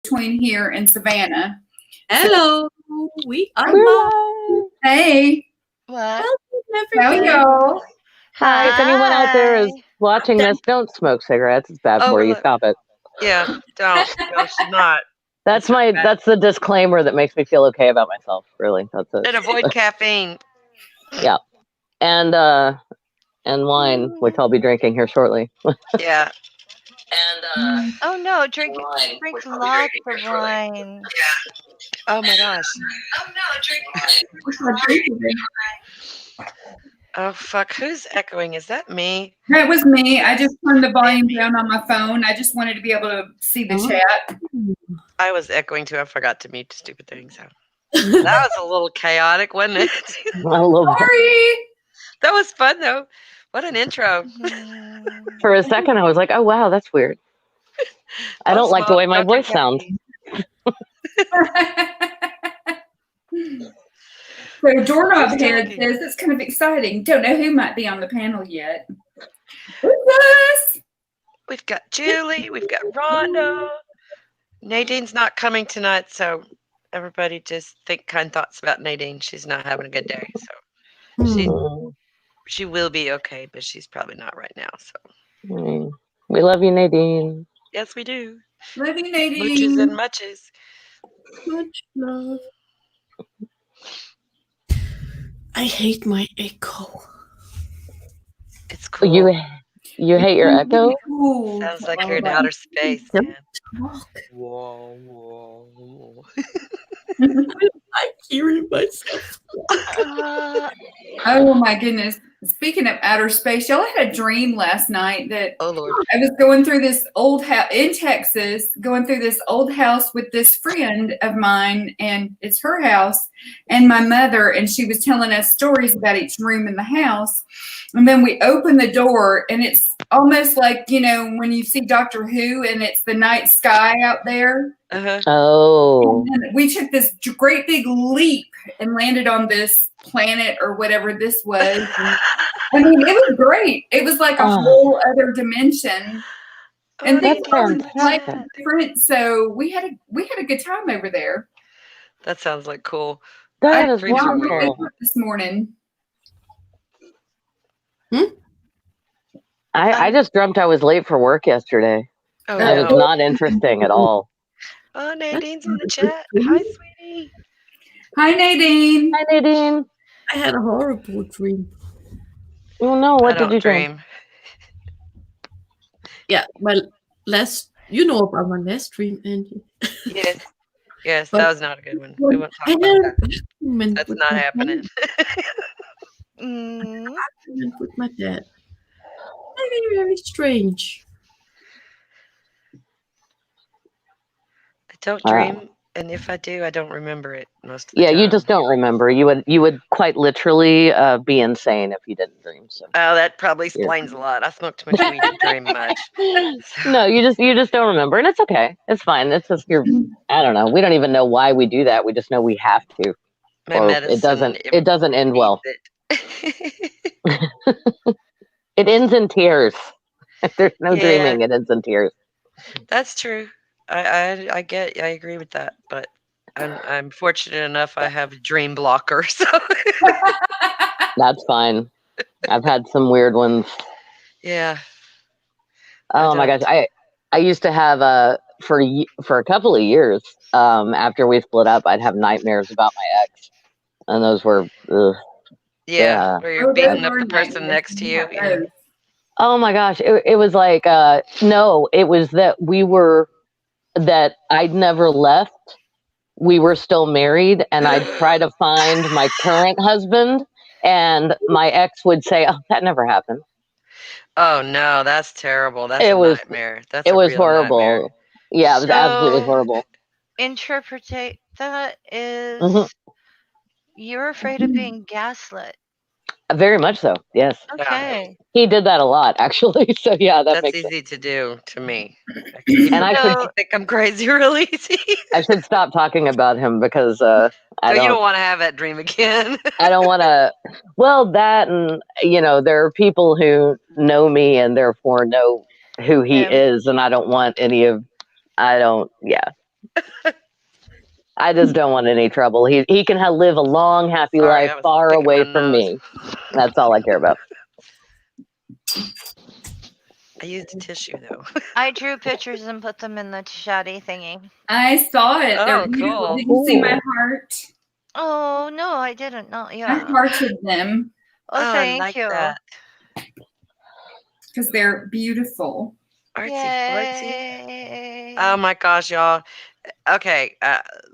between here and Savannah. Hello, we are Hi. Hey, What? how y'all? Hi. If anyone out there is watching this, don't smoke cigarettes. It's bad for you. look. Stop it. Yeah, don't. No, she's not. That's the disclaimer that makes me feel okay about myself. Really, that's it. And avoid caffeine. Yeah, and wine, which I'll be drinking here shortly. Yeah. And Oh no, drink wine, drink which I'll be lots drinking here of shortly. wine. Oh my gosh. What's my drink today? Oh fuck. Who's echoing? Is that me? That was me. I just turned the volume down on my phone. I just wanted to be able to see the chat. I was echoing too. I forgot to mute stupid things. That was a little chaotic, wasn't it? I love it. Sorry. That was fun though. What an intro. For a second, I was like, "Oh wow, that's weird." I don't like the way my voice sounds. So Doorknob Head says it's kind of exciting. Don't know who might be on the panel yet. It's us. We've got Julie. We've got Rhonda. Nadine's not coming tonight, so everybody just think kind thoughts about Nadine. She's not having a good day, so she will be okay, but she's probably not right now. So we love you, Nadine. Yes, we do. Love you, Nadine. Mooches and muches. Much love. I hate my echo. It's cool. You hate your echo? Cool. Sounds like you're in outer space, man. Talk. Whoa. I'm hearing myself. Oh my goodness. Speaking of outer space, y'all had a dream last night that Oh Lord. I was going through this old house in Texas, going through this old house with this friend of mine, and it's her house and my mother, and she was telling us stories about each room in the house. And then we open the door, and it's almost like, you know, when you see Doctor Who and it's the night sky out there. Uh-huh. Oh. And we took this great big leap and landed on this planet or whatever this was. I mean, it was great. It was like a whole other dimension. And things were like different, so we had a good time over there. That sounds like cool. That is wonderful. This morning. I just dreamt I was late for work yesterday. Oh, it was not interesting at all. Oh, Nadine's in the chat. Hi, sweetie. Hi, Nadine. Hi, Nadine. I had a horrible dream. Oh no! What did you dream? Yeah, my last. You know about my last dream, Angie. Yes, that was not a good one. We won't talk about that. That's not happening. With my dad. Very, very strange. I don't dream, and if I do, I don't remember it most of the Yeah, time. you just don't remember. You would quite literally be insane if you didn't dream. So. Oh, that probably explains a lot. I smoke too much weed to dream much. No, you just don't remember, and it's okay. It's fine. It's just I don't know. We don't even know why we do that. We just know we have to. My medicine. It doesn't end well. It ends in tears. If there's no dreaming, it ends in tears. That's true. I agree with that, but I'm fortunate enough I have a dream blocker, so that's fine. I've had some weird ones. Yeah. Oh my gosh, I used to have for a couple of years after we split up, I'd have nightmares about my ex, and those were where you're beating up the person next to you. Yeah. Oh my gosh, it was like no, it was that I'd never left. We were still married, and I'd try to find my current husband, and my ex would say, "Oh, that never happened." Oh no, that's terrible. That's a nightmare. It was horrible. Nightmare. Yeah, it was absolutely horrible. Interpret that is you're afraid of being gaslit. Very much so. Yes. Okay. He did that a lot, actually. So yeah, that's makes easy to do to me. And I should think I'm crazy real easy. I should stop talking about him because you don't want to have that dream again. I don't want to. Well, that and there are people who know me and therefore know who he is, and I don't want any of. I don't. Yeah. I just don't want any trouble. He can live a long, happy Sorry, life I was far picking away my from nose. me. That's all I care about. I used a tissue though. I drew pictures and put them in the chatty thingy. I saw it. They're Oh, beautiful. cool. Did you see my Cool. heart? Oh no, I didn't. No, I yeah. hearted them Oh, I thank like you. that. because they're beautiful. Artsy fartsy. Yay. Oh my gosh, y'all. Okay,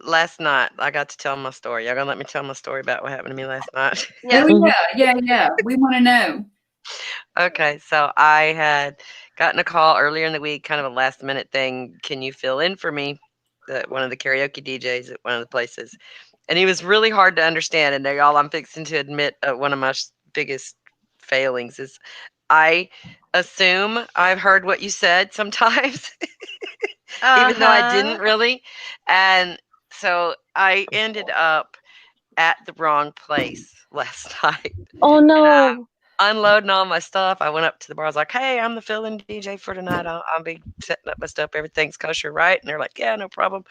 last night I got to tell my story. Y'all gonna let me tell my story about what happened to me last night? Yeah. Oh yeah. We want to know. Okay, so I had gotten a call earlier in the week, kind of a last minute thing. Can you fill in for me? One of the karaoke DJs at one of the places. And he was really hard to understand. And now, y'all, I'm fixing to admit one of my biggest failings is I assume I've heard what you said sometimes, even though I didn't really. And so I ended up at the wrong place last night. Oh no. Unloading all my stuff. I went up to the bar. I was like, "Hey, I'm the fill-in DJ for tonight. I'll be setting up my stuff. Everything's kosher, right?" And they're like, "Yeah, no problem."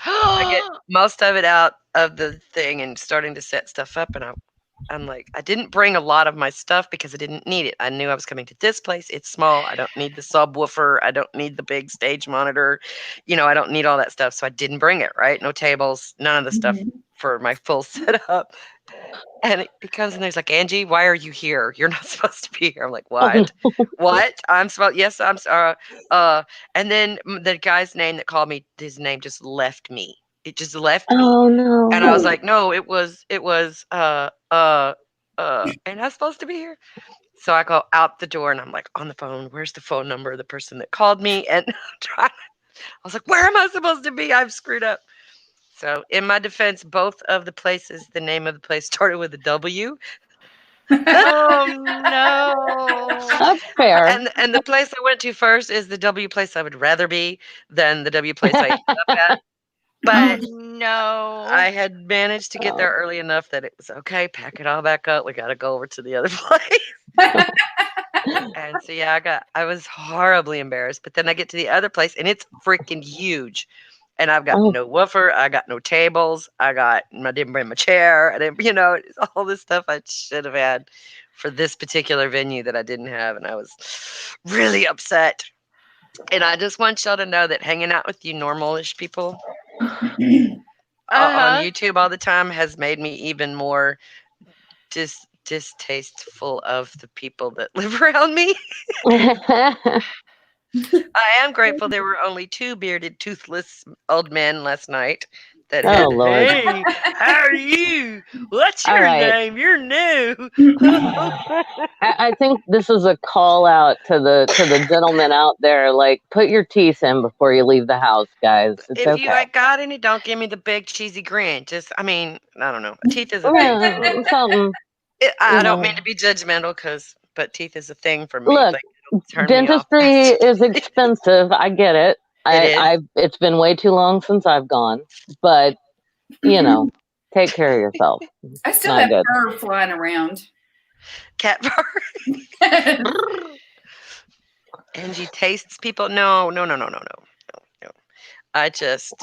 I get most of it out of the thing and starting to set stuff up, and I'm like, I didn't bring a lot of my stuff because I didn't need it. I knew I was coming to this place. It's small. I don't need the subwoofer. I don't need the big stage monitor. I don't need all that stuff. So I didn't bring it, right? No tables, none of the stuff Mhm. for my full setup. And he comes and he's like, "Angie, why are you here? You're not supposed to be here." I'm like, "What? What? I'm supposed? Yes, I'm sorry." And then the guy's name that called me, his name just left me. It just left me. Oh And I was no. like, "No, it was, am I supposed to be here?" So I go out the door and I'm like on the phone. Where's the phone number of the person that called me? And I was like, "Where am I supposed to be? I've screwed up." So in my defense, both of the places, the name of the place started with a W. Oh no. That's fair. And the place I went to first is the W place I would rather be than the W place I ended up at. But Oh no. I had managed to get there early enough that it was okay. Pack it all back up. We got to go over to the other place. And so yeah, I was horribly embarrassed. But then I get to the other place and it's freaking huge. And I've got Oh. no woofer. I got no tables. I didn't bring my chair. I didn't, it's all this stuff I should have had for this particular venue that I didn't have. And I was really upset. And I just want y'all to know that hanging out with you normal-ish people on YouTube all the time has made me even more distasteful of the people that live around me. I am grateful there were only 2 bearded, toothless old men last night that had, Oh, Lord. "Hey, how are you? What's All your right. name? You're new." I think this is a call out to the gentlemen out there. Like, put your teeth in before you leave the house, guys. It's If you okay. ain't got any, don't give me the big cheesy grin. I don't know. Teeth is a thing. Yeah, something. I you don't know. mean to be judgmental, but teeth is a thing for me. Look, Like, it'll turn me off. dentistry is expensive. I get it. It's been way too long since I've gone, but take care of yourself. I still Not have good. fur flying around. Cat fur. Angie tastes people. No. I just,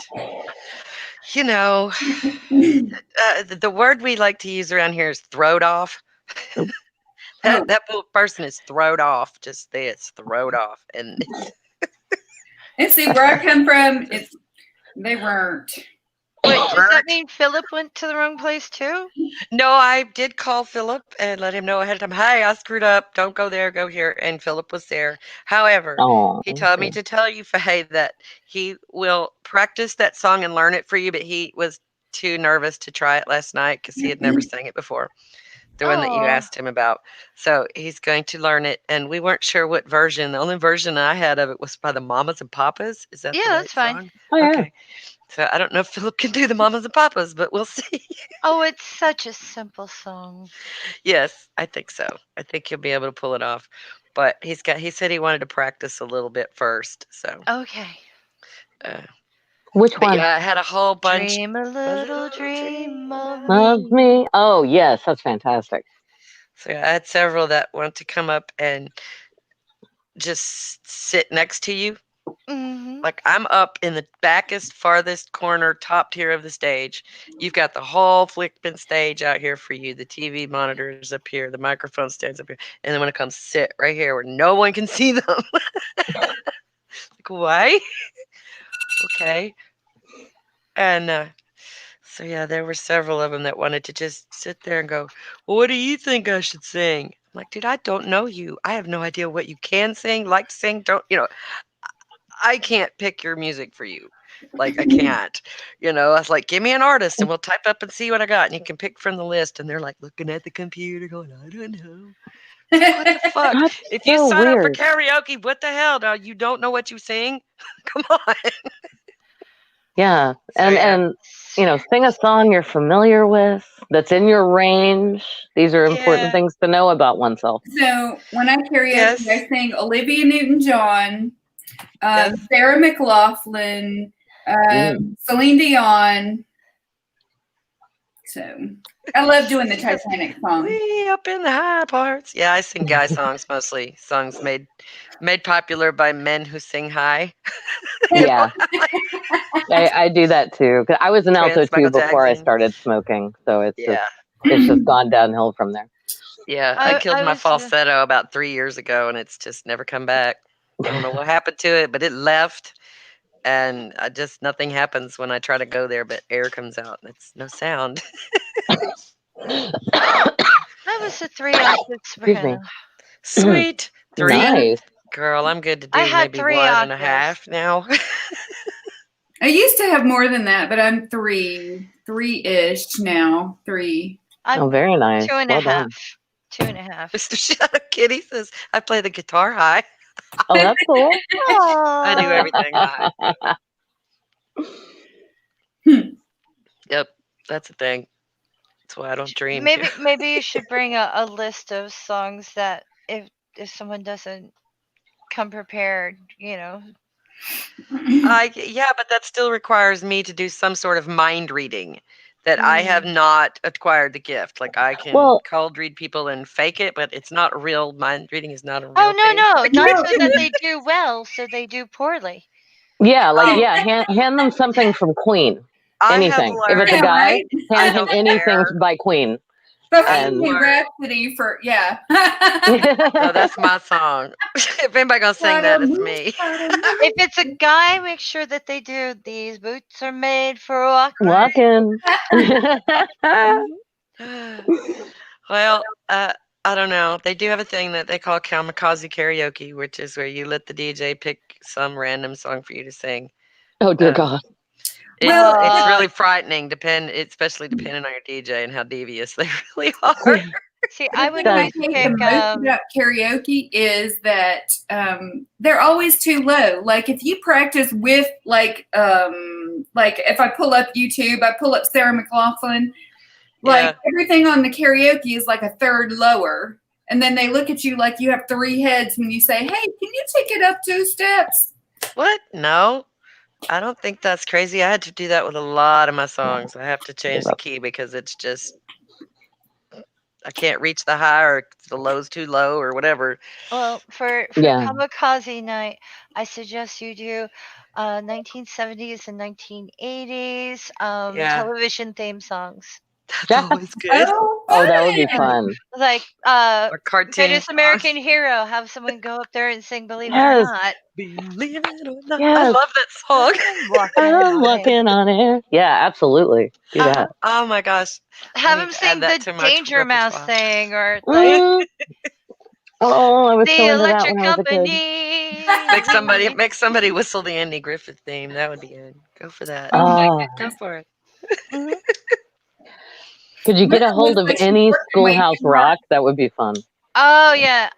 the word we like to use around here is throwed off. That person is throwed off. Just this, throwed off. And And see where I come from, they weren't. Wait, does that mean Philip went to the wrong place too? no, I did call Philip and let him know ahead of time. "Hey, I screwed up. Don't go there. Go here." And Philip was there. However, he told me to tell you, Faye, that he will practice that song and learn it for you, but he was too nervous to try it last night because he had never sang it before. The one that you asked him about. So he's going to learn it. And we weren't sure what version. The only version I had of it was by the Mamas and Papas. Is that the right that's fine. song? Oh, yeah. Okay. So I don't know if Philip can do the Mamas and Papas, but we'll see. Oh, it's such a simple song. Yes, I think so. I think he'll be able to pull it off. But he said he wanted to practice a little bit first. So Okay. Which one? yeah, I had a whole bunch Dream a little dream of Of me. me? Oh, yes, that's fantastic. So I had several that want to come up and just sit next to you Mhm. Like I'm up in the backest, farthest corner, top tier of the stage. You've got the whole flipping stage out here for you. The TV monitors up here, the microphone stands up here, and then when it comes, sit right here where no one can see them. Like why? Okay. And so yeah, there were several of them that wanted to just sit there and go, well, what do you think I should sing? I'm like, dude, I don't know you. I have no idea what you can sing, like to sing, don't, I can't pick your music for you. Like I can't. I was like, give me an artist and we'll type up and see what I got. And you can pick from the list. And they're like looking at the computer going, I don't know. What the fuck? That's If you so sign up for weird. karaoke, what the hell? Now you don't know what you sing? Come on. Yeah. So, And yeah. and sing a song you're familiar with that's in your range. These are important Yeah. things to know about oneself. So when I karaoke, Yes. I sing Olivia Newton-John, Yes. Sarah McLaughlin, Mm. Celine Dion. So I love doing the Titanic song. Way up in the high parts. Yeah, I sing guy songs mostly. Songs made popular by men who sing high. Yeah. I do that too. 'Cause I was an alto Prince, too Michael before I Jackson. started smoking. So it's Yeah. just gone downhill from there. Yeah, I killed I my was, falsetto about 3 years ago, and it's just never come back. I don't know what happened to it, but it left, and nothing happens when I try to go there, but air comes out, and it's no sound. I was a 3-octave Excuse me. soprano. Sweet. 3. Nice. Girl, I'm good to do I had maybe 3 1 and a octaves. half now. I used to have more than that, but I'm three-ish now. 3. Oh, I'm very nice. 2 and Well a half. done. 2 and a half. Mr. Shadow Kitty says, I play the guitar high. Oh, that's cool. I do Aw. everything high. Yep, that's the thing. That's why I don't dream. Maybe you should bring a list of songs that if someone doesn't come prepared, Yeah, but that still requires me to do some sort of mind reading that I have not acquired the gift. Like I can cold read people and fake it, but it's not real. Mind reading is not a real Oh thing. no, not so that they do well, so they do poorly. Yeah, Oh. hand them something from Queen. I have Anything. If it's a learned- guy, right? I hand him don't anything care. by Queen. Bohemian And- Rhapsody for No, that's my song. If anybody gonna sing that, it's me. If it's a guy, make sure that they do these boots are made for walking. Walking. Well, I don't know. They do have a thing that they call kamikaze karaoke, which is where you let the DJ pick some random song for you to sing. Oh dear God. It's really frightening, especially depending on your DJ and how devious they really are. See, I would What I always hate the pick. most about karaoke is that they're always too low. Like if you practice with like if I pull up YouTube, I pull up Sarah McLaughlin, like everything on the karaoke is like a third lower. And then they look at you like you have 3 heads when you say, hey, can you take it up 2 steps? What? No, I don't think that's crazy. I had to do that with a lot of my songs. I have to change the key because it's just I can't reach the high or the low's too low or whatever. Well, for Yeah. kamikaze night, I suggest you do 1970s and 1980s television theme songs. That's always good. Oh, that would be fun. Like Or cartoon Greatest songs. American Hero. Have someone go up there and sing Believe It Yes. or Not. Believe it or not. I Yes. love that song. I'm walking on air. Yeah, absolutely. Do that. Oh my gosh. Have I him need to sing add that the to my Danger Mouse repertoire. thing or like Mm. Oh, I was the so into that Electric when I was a kid. Company. Make somebody whistle the Andy Griffith theme. That would be good. Go for that. Oh. Go for it. Could you get a hold of any Schoolhouse Rock? That would be fun. Oh yeah.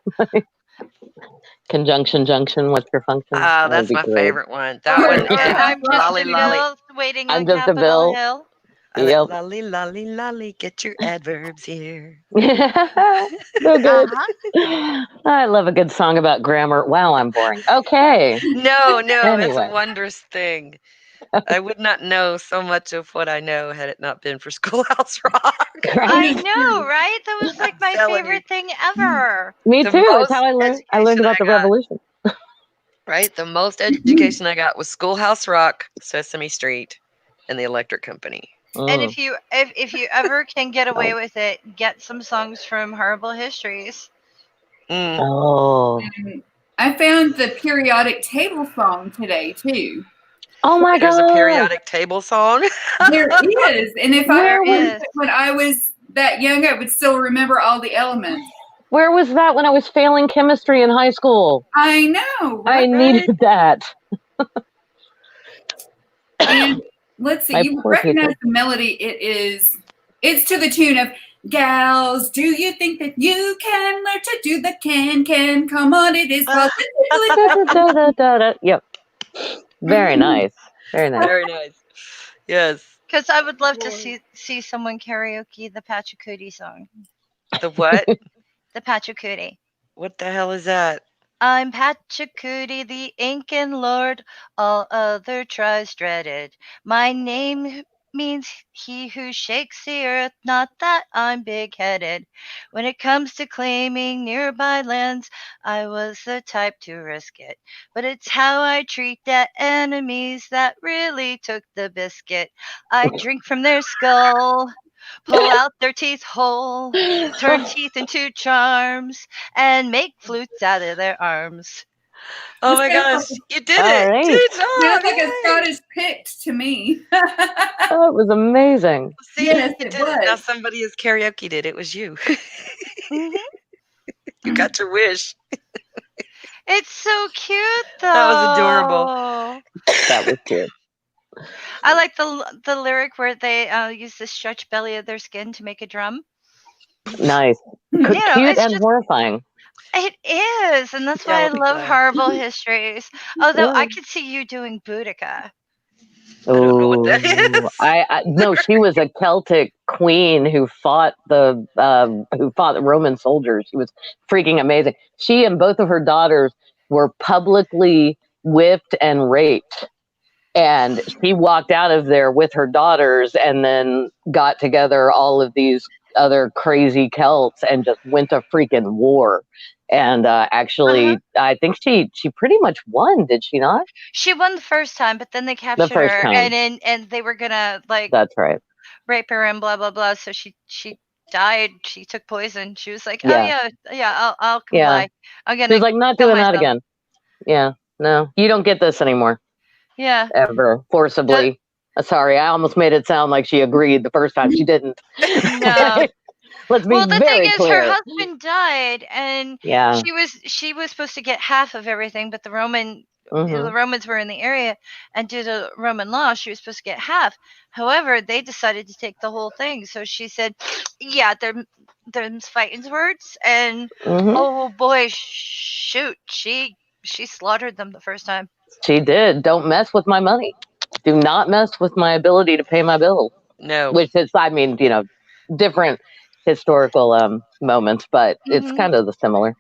Conjunction Junction, what's your function? Oh, That would that's be my great. favorite one. That Or- one. or And I'm just Lolly a Lolly. bill waiting I'm on just a Capitol bill. Hill. Yep. Lolly Lolly Lolly. Get your adverbs here. So good. I love a good song about grammar. Wow, I'm boring. Okay. No, that's Anyway. a wondrous thing. I would not know so much of what I know had it not been for Schoolhouse Rock. I Right? know, right? That was like my telling you. favorite thing ever. Me The too. most That's how I learned education about I the got. revolution. Right? The most education I got was Schoolhouse Rock, Sesame Street, and the Electric Company. And Mm. if you ever can get away with it, get some songs from Horrible Histories. Mm. Oh. I found the periodic table song today too. Oh my There's god. a periodic table song. There is, and if Where I was- when I was that young, I would still remember all the elements. Where was that when I was failing chemistry in high school? I know. I Right? needed that. And let's see, My you would poor recognize people. the melody. It's to the tune of "Gals, do you think that you can learn to do the can? Come on, it is possible." Da-da-da-da-da-da. Yep. Very nice. Very nice. Very nice. Yes. Because I would love to see someone karaoke the Pachacootie song. The what? The Pachacootie. What the hell is that? I'm Pachacootie, the Incan lord, all other tribes dreaded. My name means he who shakes the earth, not that I'm big-headed. When it comes to claiming nearby lands, I was the type to risk it. But it's how I treat the enemies that really took the biscuit. I drink from their skull, pull out their teeth whole, turn teeth into charms, and make flutes out of their arms. Oh my This gosh, sounds you did All it! right. Good job! Sounds like a Yay! Scottish pict to me. Oh, it was amazing. See, Yes, you it did it. Now was. somebody has karaoke did. It was you. Mhm. You got your wish. It's so cute, though. That was adorable. That was cute. I like the lyric where they use the stretched belly of their skin to make a drum. Nice. You know, Cute it's and just horrifying. it is, and that's why Yeah, I we'll be love glad. Horrible Histories. Although I Yeah. could see you doing Boudica. don't know what that Ooh, is. I no, she was a Celtic queen who fought the Roman soldiers. She was freaking amazing. She and both of her daughters were publicly whipped and raped. And she walked out of there with her daughters and then got together all of these other crazy Celts and just went to freaking war. And actually, I think she pretty much won, did she not? She won the first time, but then they captured first her, time. and they were gonna like That's right. rape her and blah blah blah. So she died. She took poison. She was like, oh Yeah. yeah, I'll Yeah. comply. I'm She gonna was like, not kill doing that myself." again. Yeah, no, you don't get this anymore, Yeah. ever, forcibly. Sorry, I almost made it sound like she agreed the first time. She didn't. No. Let's be Well, the very thing is, clear. her husband died, and Yeah. she was supposed to get half of everything, but the Mhm. Romans were in the area, and due to Roman law, she was supposed to get half. However, they decided to take the whole thing. So she said, "Yeah, them's fighting words," and Mhm. oh boy, shoot, she slaughtered them the first time. She did. Don't mess with my money. Do not mess with my ability to pay my bills. No. Which is, I mean, different historical moments, but it's Mhm. kind of the similar.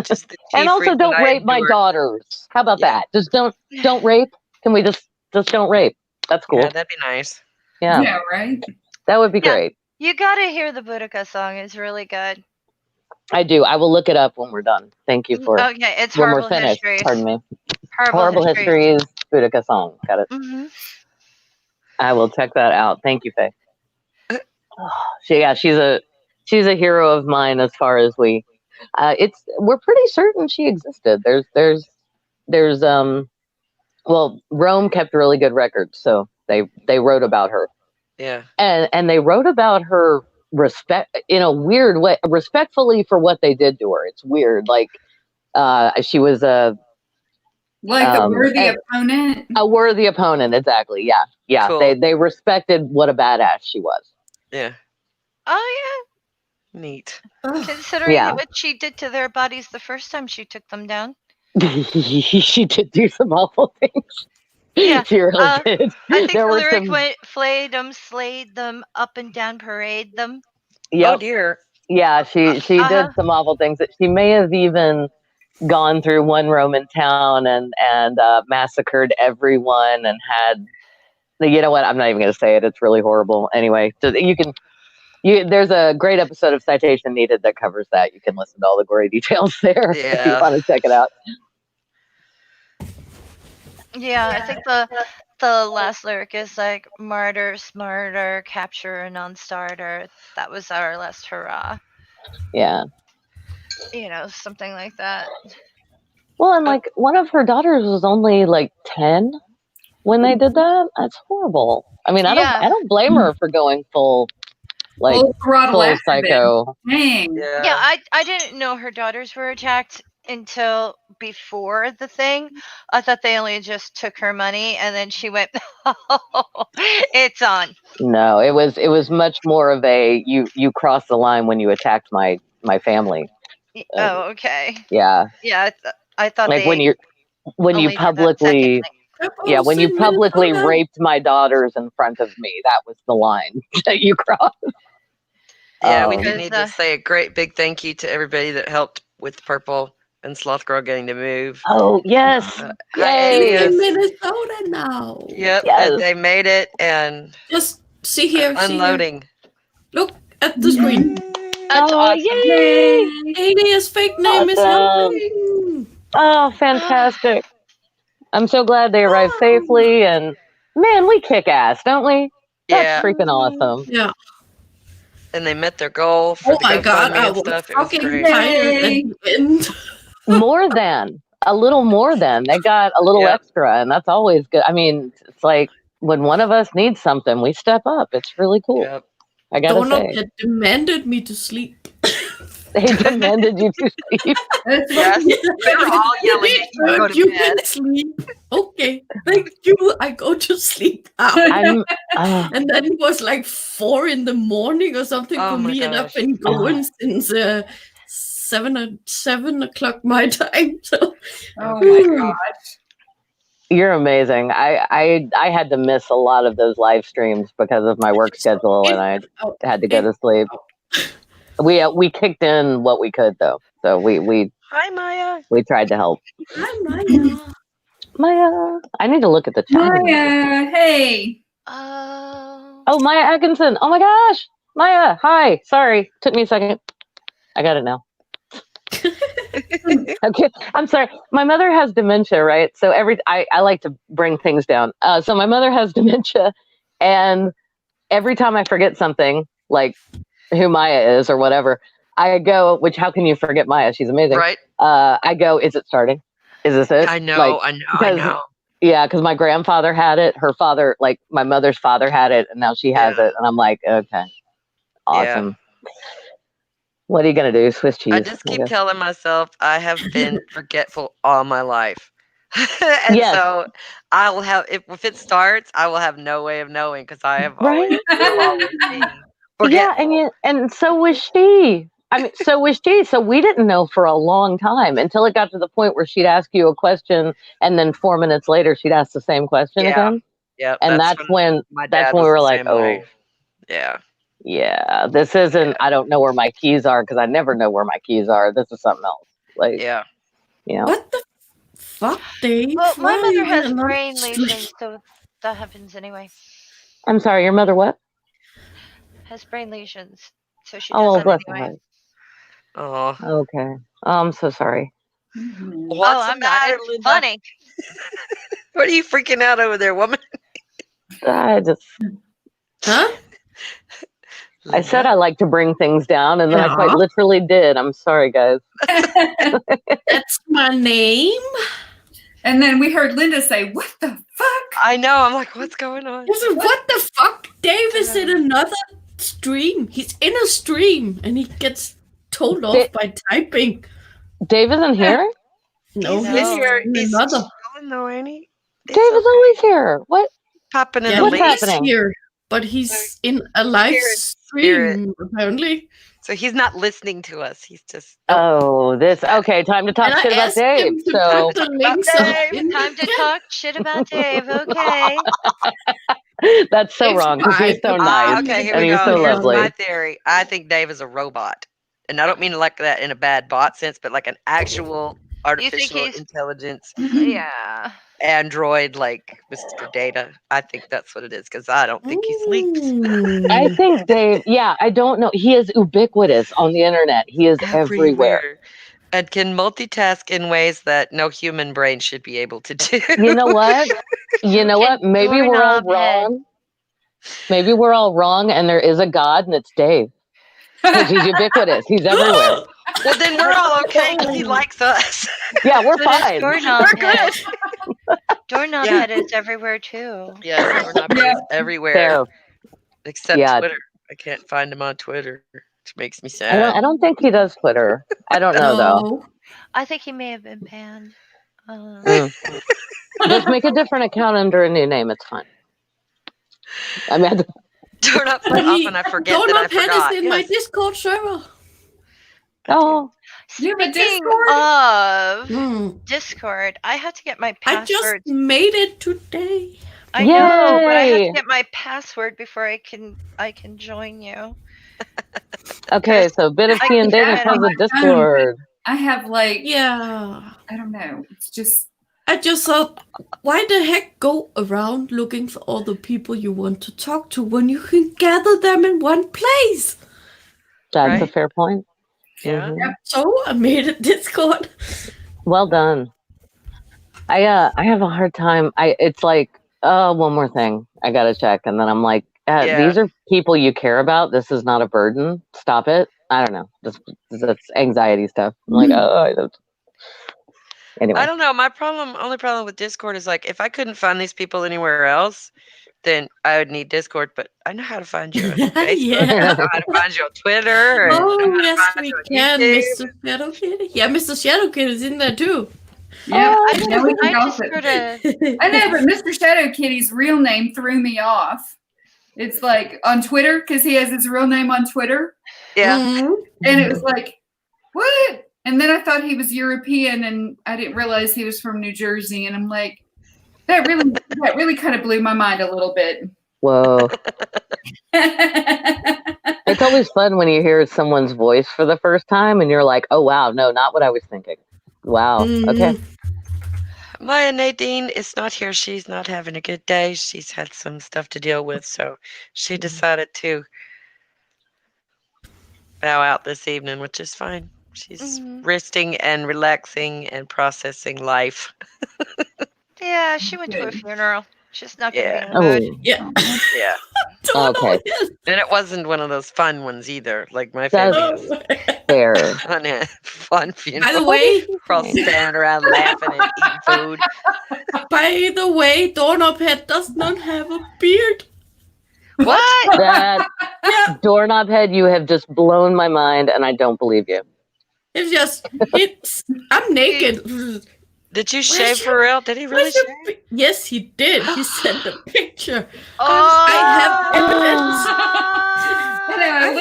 Just the And chief also, reason don't I rape my endured. daughters. How about Yeah. that? Just don't rape. Can we just don't rape? That's cool. Yeah, that'd be nice. Yeah, Yeah, right. that would be Yeah. great. You gotta hear the Boudica song; it's really good. I do. I will look it up when we're done. Thank you for Okay, it's when we're Horrible finished. Histories. Pardon me. Horrible Histories. Histories, Boudica song. Got it. Hmm. I will check that out. Thank you, Faye. She's a hero of mine as far as we're pretty certain she existed. Well, Rome kept really good records, so they wrote about her. Yeah. And they wrote about her in a weird way, respectfully for what they did to her. It's weird. Like she was Like a worthy and- opponent. a worthy opponent. Exactly. Yeah. Cool. They respected what a badass she was. Yeah. Oh Neat. yeah, considering Yeah. what she did to their bodies the first time she took them down. She did do some awful things. Yeah, She really did. I think There the were lyric some- went, "Flayed them, slayed them, up and down, parade them." Yep. Oh dear. Yeah, she did Uh-huh. some awful things. That she may have even gone through one Roman town and massacred everyone and had. You know what? I'm not even going to say it. It's really horrible. Anyway, there's a great episode of Citation Needed that covers that. You can listen to all the gory details there if you Yeah. want to check it out. Yeah, I think the last lyric is like martyr, smarter, capture a non-starter. That was our last hurrah. Yeah. Something like that. Well, and like one of her daughters was only like 10 when they did that. That's horrible. I mean, I Yeah. don't blame her for going full throttle full after them. psycho. Dang. Yeah, I didn't know her daughters were attacked until before the thing. I thought they only just took her money and then she went, oh, it's on. No, it was much more of a you crossed the line when you attacked my family. Oh, okay. Yeah. Yeah, I thought Like they when you only did that publicly secondly. when you publicly raped my daughters in front of me, that was the line that you crossed. Yeah, we Because, need to say a great big thank you to everybody that helped with Purple and Sloth Girl getting to move. Oh yes. Hi, Yay. In Alias. Minnesota now. Yep, Yes. they made it and Just see here. See here. unloading. Look at the screen. That's awesome. Yay! Alias fake name is Awesome. helping. Oh, fantastic. I'm so glad they arrived safely, and man, we kick ass, don't we? That's Yeah, freaking awesome. Yeah. and they met their goal for Oh the my God, GoFundMe I and was stuff. It was fucking great. tired at the end. More than a little more than they got a little Yep. extra, and that's always good. I mean, it's like when one of us needs something, we step up. It's really cool. Yep. I gotta Donut say, had demanded me to sleep. they demanded you to sleep. That's Yes, we were all yelling at you to go to You bed. can sleep. Okay, thank you. I go to sleep now. I'm. And then it was like 4 a.m. or something Oh for my me, and I've gosh. been going since 7 o'clock my time. So Oh my god. You're amazing. I had to miss a lot of those live streams because of my work schedule, and I had to go to sleep. We kicked in what we could though, so we Hi, Maya. tried to help. hi, Maya. Maya, I need to look at the chat. Maya, hey. Oh, Maya Atkinson. Oh my gosh, Maya. Hi. Sorry, took me a second. I got it now. Okay, I'm sorry. My mother has dementia, right? So I like to bring things down. So my mother has dementia, and every time I forget something, like who Maya is or whatever, I go, which how can you forget Maya? She's amazing. Right? I go, is it starting? Is this it? I know, Like, I know, I because- know. Yeah, because my grandfather had it. Her father, like my mother's father, had it, and now she has Yeah. it. And I'm like, okay, awesome. What are you gonna do? Swiss cheese? I just keep guess. telling myself I have been forgetful all my life. And Yes. so I will have, if it starts, I will have no way of knowing because I have Right? always been Yeah, forgetful. and so was she. I mean, so was she. So we didn't know for a long time until it got to the point where she'd ask you a question, and then 4 minutes later she'd ask the same question Yeah. again. Yeah, And that's when my dad that's when we was were the like, same oh, way. Yeah. yeah, this isn't. I don't know where my keys are because I never know where my keys are. This is something else. Like, Yeah. you know. What the fuck, Dave? Well, my Why are mother you has not brain sleep- lesions, so that happens anyway. I'm sorry, your mother what? Has brain lesions, so she Oh, does well, that bless her anyway. heart. Oh. Okay. Oh, I'm so sorry. Mhm. What's the I'm not. matter, It's Linda? funny. What are you freaking out over there, woman? I just Huh? I said I like to bring things down, and then I quite Yeah. literally did. I'm sorry, guys. That's my name. And then we heard Linda say, "What the fuck?" I know. I'm like, what's going on? I said, what the fuck? Dave is in another stream. He's in a stream and he gets told off by typing. Dave isn't here. No, He's he's in here. in He's another. chilling though, ain't he? It's Dave is always here. What? popping in Yeah, the What's he's lead. happening? here, but he's in a live stream apparently. So he's not listening to us. He's just Oh, this. Okay, time to talk And shit I about asked Dave. him to So put the links up Dave. in Time to talk shit about Dave. Okay. that's so Dave's wrong because he's so fine. nice. okay, here and we he's go. so Here's lovely. my theory. I think Dave is a robot. And I don't mean like that in a bad bot sense, but like an actual artificial he's- intelligence Yeah. android like Mr. Data. I think that's what it is because I don't think he sleeps. I think Dave. Yeah, I don't know. He is ubiquitous on the internet. He is everywhere. And can multitask in ways that no human brain should be able to do. You know what? You know what? Maybe we're all Doorknob head. wrong. Maybe we're all wrong, and there is a God, and it's Dave. Because he's ubiquitous. He's everywhere. Well, then we're all okay because he likes us. Yeah, we're But it's fine. doorknob We're head. good. Doorknob Yeah. head is everywhere too. Yeah, we're not Yeah. everywhere There. except Yeah. Twitter. I can't find him on Twitter, which makes me I sad. don't think he does Twitter. I don't know, though. No. I think he may have been banned. Mm. Just make a different account under a new name. It's fine. I mean, Doorknob But he, often I forget that I Doorknob Head forgot. is in my Yes. Discord server. oh, You have a Speaking Discord? of Hmm. Discord, I had to get my I just password. made it today. I know, but I have Yay. to get my password before I can join you. okay. So Bit of I Tea and can Davis get has it a Discord. I have like, Yeah. I don't know. It's just, I just thought, why the heck go around looking for all the people you want to talk to when you can gather them in one place? That's a Right? fair point. Yeah. Mhm. So I made a Discord. Well done. I have a hard time. It's like, one more thing I gotta check, and then I'm like, Yeah. these are people you care about. This is not a burden. Stop it. I don't know. That's anxiety stuff. I'm like, I don't. Anyway, I don't know. My only problem with Discord is like if I couldn't find these people anywhere else, then I would need Discord. But I know how to find you on Facebook. Yeah. I know how to find you on Twitter. And I know Oh how to yes, find we you on can, YouTube. Mr. Shadowkid. Yeah, Mr. Shadowkid is in there too. yeah. Oh, I Now we just, can I just gossip. sort of. I know, but Mr. Shadow Kitty's real name threw me off. It's like on Twitter, because he has his real name on Twitter. Yeah. Mhm. And it was like, what? And then I thought he was European, and I didn't realize he was from New Jersey. And I'm like, that really kind of blew my mind a little bit. Whoa. It's always fun when you hear someone's voice for the first time and you're like, oh, wow, no, not what I was thinking. Wow. Okay. Mhm. Maya Nadine is not here. She's not having a good day. She's had some stuff to deal with. So she decided to bow out this evening, which is fine. She's Mhm. resting and relaxing and processing life. Yeah, she went to a Good. funeral. She's not gonna Yeah. be in the mood. Oh, Yeah. Yeah. Okay. And it wasn't one of those fun ones either. Like my That's- family was fair. on a fun By funeral. the way, We're all standing around laughing and eating food. Doorknob Head does not have a beard. What? That Yeah, doorknob head, you have just blown my mind, and I don't believe you. I'm naked. Did you Where's shave your- for real? Did he really Where's your shave? pi- Yes, he did. He sent a picture. Oh, I have evidence. I know, I I have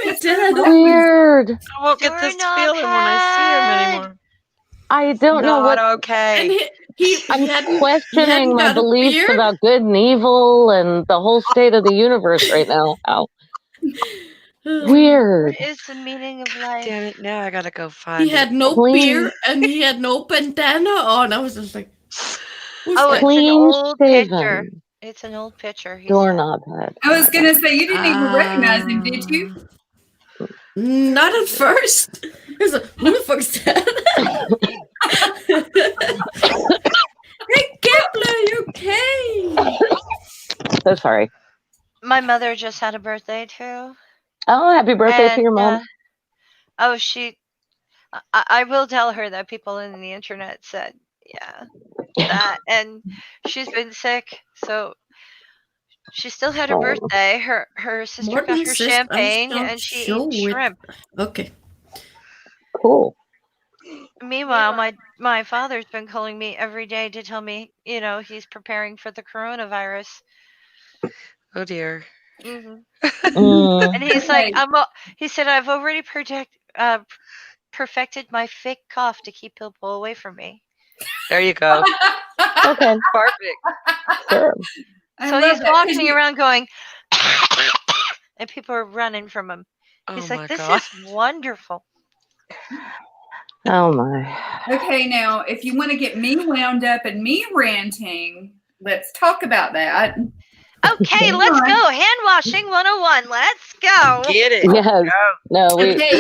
looked- evidence. Weird. I won't get this Doorknob feeling when I see him head. anymore. I don't know Not what. And okay. he I'm hadn't questioning my got a beliefs beard? about good and evil and the whole state of the universe right now. Ow. Weird. What is the meaning of life? Damn it! Now I gotta go find He had it. no Clean. beard and he had no bandana on. I was just like, who's Oh, that? it's an Clean old picture. shaven. It's an old picture. He said. Doorknob head. I was going to say, you didn't even recognize him, did you? Not at first. I was like, who the fuck is that? Hey, Kepler, you okay? So sorry. My mother just had a birthday too. Oh, happy birthday to your mom. Oh, I will tell her that people in the internet said, yeah, that, and she's been sick, so she still had her Oh. birthday. Her sister Morton got her says champagne I and she show ate it. shrimp. Okay. Cool. Meanwhile, my father's been calling me every day to tell me, he's preparing for the coronavirus. Oh dear. hmm Mm, And he's like, Okay. he said, I've already perfected my fake cough to keep people away from me. There you go. okay. Perfect. Sure. I So love he's that, 'cause walking you- around going, and people are running from him. Oh He's my like, this god. is wonderful. Oh my. Okay, now, if you want to get me wound up and me ranting, let's talk about that. Okay, let's go. Hand washing 101. Let's go. Get it. Yes. Go. No, we. Okay,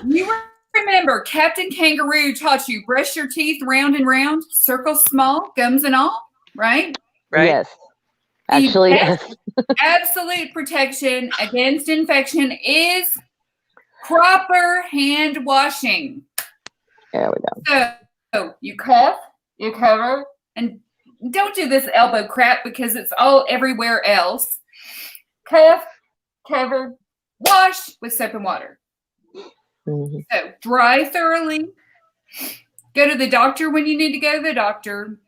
you were remember, Captain Kangaroo taught you brush your teeth round and round, circle small, gums and all, right? Right? Yes. The Actually, best absolute protection against infection is proper hand washing. there we go. So you cough, you cover, and don't do this elbow crap because it's all everywhere else. Cough, cover, wash with soap and water. Mhm. So dry thoroughly. Go to the doctor when you need to go to the doctor.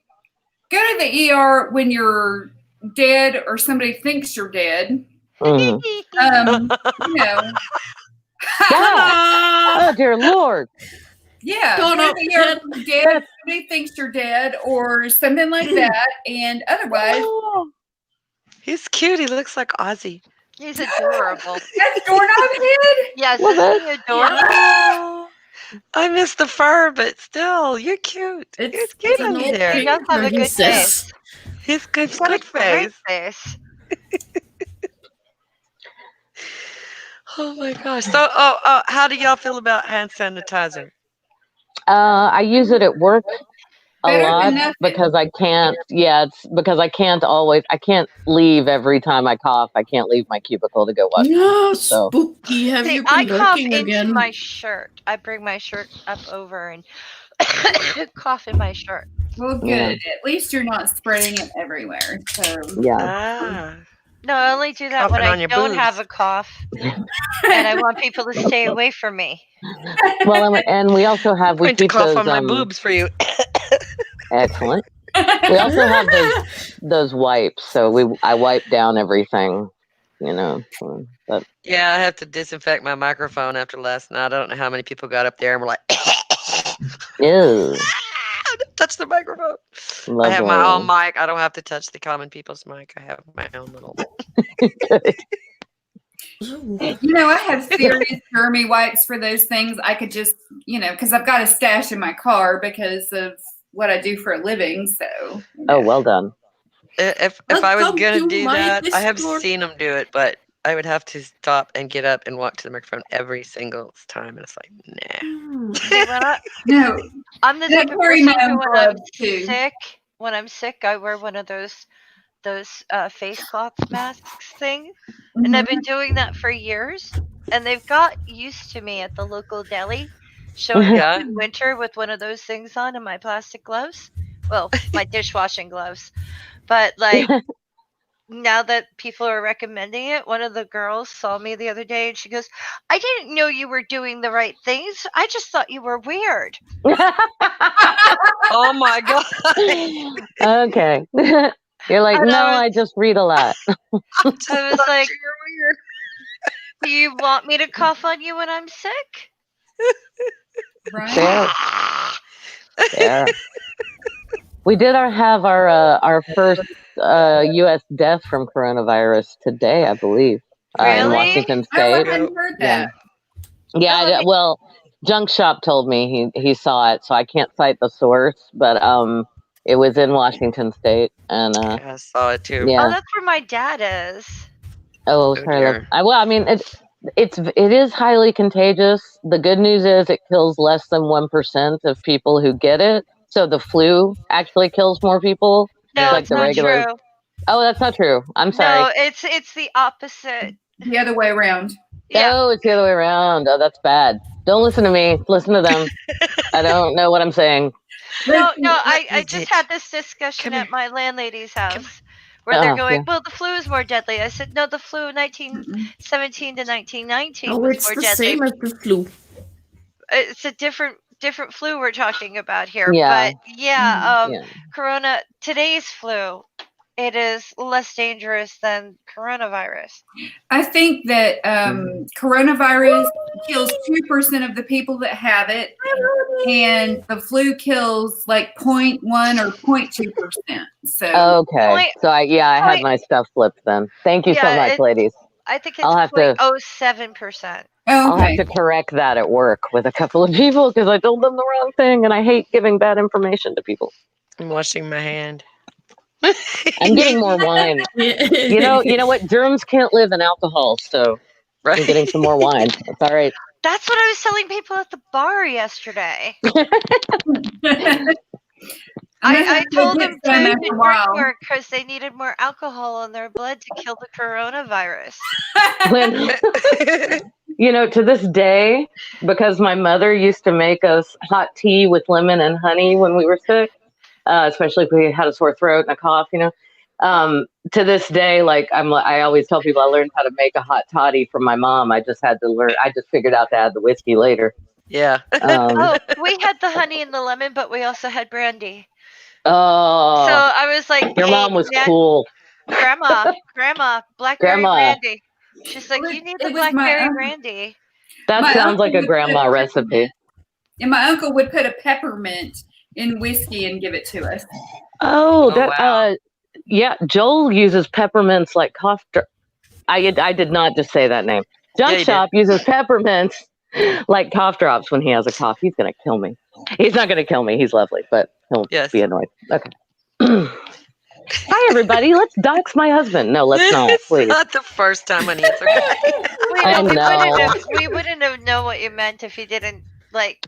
Go to the ER when you're dead or somebody thinks you're dead. Mhm. You know. Yeah. Oh dear Lord. Yeah, Don't go to know, the ER Ted. when you're dead. Somebody thinks you're dead or something like that. And otherwise, He's cute. He looks like Ozzy. He's adorable. that's doorknob head. Yes, Well, isn't he adorable? Oh, I miss the fur, but still, you're cute. It's- He's cute it's an under old there. He does have a good Princess. face. He's good, He's got a good great face. face. Oh my gosh. So, how do y'all feel about hand sanitizer? I use it at work a Better than lot nothing. because I can't. Yeah, it's because I can't leave every time I cough. I can't leave my cubicle to go wash. No, So- spooky. Have See, you I been cough lurking into again? my shirt. I bring my shirt up over and cough in my shirt. Well, good. Yeah. At least you're not spreading it everywhere. So Yeah. Ah. No, I only do that when Coughing on I your don't boobs. have a cough, and I want people to stay away from me. Well, and we also have we going to keep cough those on my boobs for you. excellent. We also have those wipes, so I wipe down everything. You know, so, but Yeah, I have to disinfect my microphone after last night. I don't know how many people got up there and were like, ew, don't touch the microphone. I have my own lovely. mic. I don't have to touch the common people's mic. I have my own little. Ooh. you know, I have serious germy wipes for those things. I could just, because I've got a stash in my car because of what I do for a living. So. Oh, well done. If I was Welcome gonna to do my that, I have Discord. seen them do it, but I would have to stop and get up and walk to the microphone every single time, and it's like, nah. See, No, I'm the Don't type of worry, person who, Mom, when I'm gloves, too. sick, I wear one of those face cloth masks thing, and I've been doing that for years. And they've got used to me at the local deli, showing Yeah. up in winter with one of those things on and my plastic gloves. Well, my dishwashing gloves. But like now that people are recommending it, one of the girls saw me the other day and she goes, "I didn't know you were doing the right things. I just thought you were weird." Oh my god. Okay. You're like, And no, I was- I just read a lot. I was like, "Do you want me to cough on you when I'm sick?" right? Fair. Fair. We did have our first U.S. death from coronavirus today, I believe, in Really? Washington Oh, I State. hadn't heard Yeah. that. Yeah, Oh, okay. well, Junk Shop told me he saw it, so I can't cite the source, but it was in Washington State, and Yeah, I saw it too. yeah. Oh, that's where my dad is. Oh, Oh, sorry. dear. Well, I mean, it is highly contagious. The good news is it kills less than 1% of people who get it. So the flu actually kills more people. No, like it's the not regular. true. Oh, that's not true. I'm sorry. No, it's the opposite. The other way around. Yeah. Oh, it's the other way around. Oh, that's bad. Don't listen to me. Listen to them. I don't know what I'm saying. No, Listen, I is just it? had this discussion Come at here. my landlady's house where they're Oh, going, yeah. well, the flu is more deadly. I said, no, the flu 1917 to 1919 Oh, was it's more the deadly. same as the flu. It's a different flu we're talking about here. Yeah. But yeah, Yeah. Corona, today's flu, it is less dangerous than coronavirus. I think that coronavirus kills 2% of the people that have it, and the flu kills like 0.1 or 0.2%. So Okay. Point- So I had point- my stuff flipped then. Thank you so Yeah, much, it- ladies. I think it's I'll have to- 0.07%. I'll have okay. to correct that at work with a couple of people because I told them the wrong thing, and I hate giving bad information to people. I'm washing my hand. I'm getting more wine. You know what? Germs can't live in alcohol, so Right. I'm getting some more wine. It's all right. That's what I was telling people at the bar yesterday. I told them food and drink more because they needed more alcohol in their blood to kill the coronavirus. When to this day, because my mother used to make us hot tea with lemon and honey when we were sick, especially if we had a sore throat and a cough. To this day, like I always tell people I learned how to make a hot toddy from my mom. I just had to learn. I just figured out to add the whiskey later. Yeah. Oh, we had the honey and the lemon, but we also had brandy. Oh. So I was like, your mom was cool. Grandma, blackberry brandy. She's like, you need the blackberry brandy. That sounds like a grandma recipe. And my uncle would put a peppermint in whiskey and give it to us. Wow. Yeah, Joel uses peppermints like cough drop. I did not just say that name. Junk Shop uses peppermints like cough drops when he has a cough. He's going to kill me. He's not going to kill me. He's lovely, but he'll be annoyed. Okay. Hi, everybody. Let's dox my husband. No, let's not, please. It's not the first time, honey. It's okay. I know. We wouldn't have known what you meant if you didn't,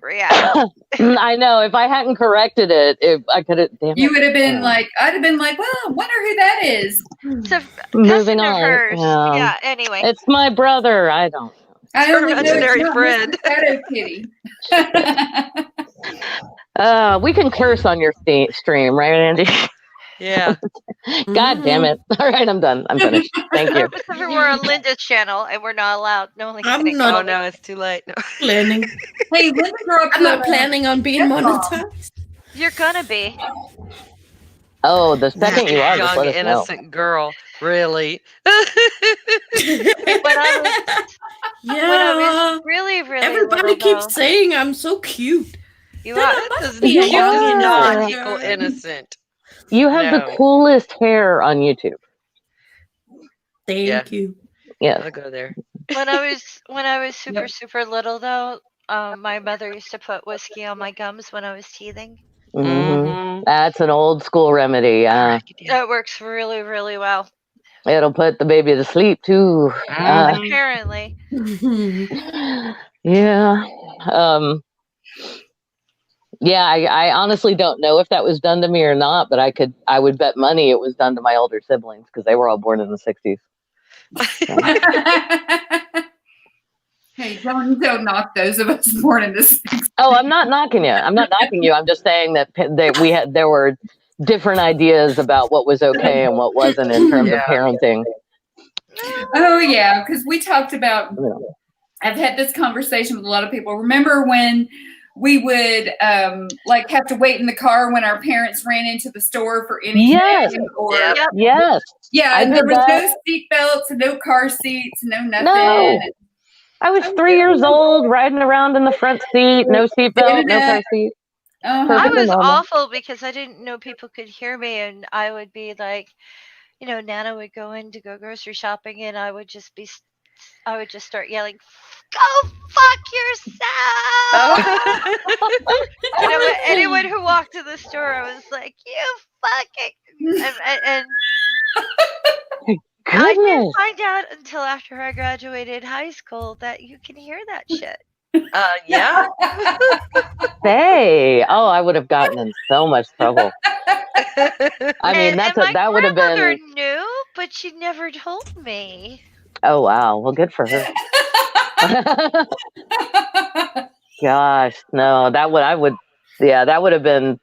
react. I know. If I hadn't corrected it, I could have. You would have been like, I'd have been like, well, I wonder who that is. Moving on. Yeah, anyway. It's my brother. I don't know. I Her imaginary friend. Shadow Kitty. We can curse on your stream, right, Andy? Yeah. God damn it. All right, I'm done. I'm finished. Thank you. We're on Linda's channel and we're not allowed. No, I'm not. Oh, no, it's too late. No. Planning. Hey, Linda grew up. I'm not planning on being monetized. You're gonna be. Oh, the second you are, young, innocent girl. Really? When I was really, really everybody little, keeps saying I'm so cute. You are. That does You not are. equal innocent. You have the coolest hair on YouTube. Thank you. Yeah. I'll go there. When I was super little though, my mother used to put whiskey on my gums when I was teething. Mm-hmm. That's an old school remedy. That works really, really well. It'll put the baby to sleep too. Apparently. Yeah. Yeah, I honestly don't know if that was done to me or not, but I would bet money it was done to my older siblings because they were all born in the 60s. Hey, don't knock those of us born in the 60s. Oh, I'm not knocking you. I'm not knocking you. I'm just saying that there were different ideas about what was okay and what wasn't in terms of parenting. Oh yeah, because we talked about. I've had this conversation with a lot of people. Remember when we would have to wait in the car when our parents ran into the store for anything? Yes. Yes. Yeah, and there was no seat belts and no car seats, no nothing. No. I was 3 years old, riding around in the front seat, no seatbelt, no car seat. I was awful because I didn't know people could hear me, and I would be like, Nana would go in to go grocery shopping, and I would just start yelling, "Go fuck yourself!" Anyone who walked to the store, I was like, "You fucking," and I didn't find out until after I graduated high school that you can hear that shit. Yeah. Hey, I would have gotten in so much trouble. I mean, that would have been. My grandmother knew, but she never told me. Oh wow! Well, good for her. Gosh, no, that would have been.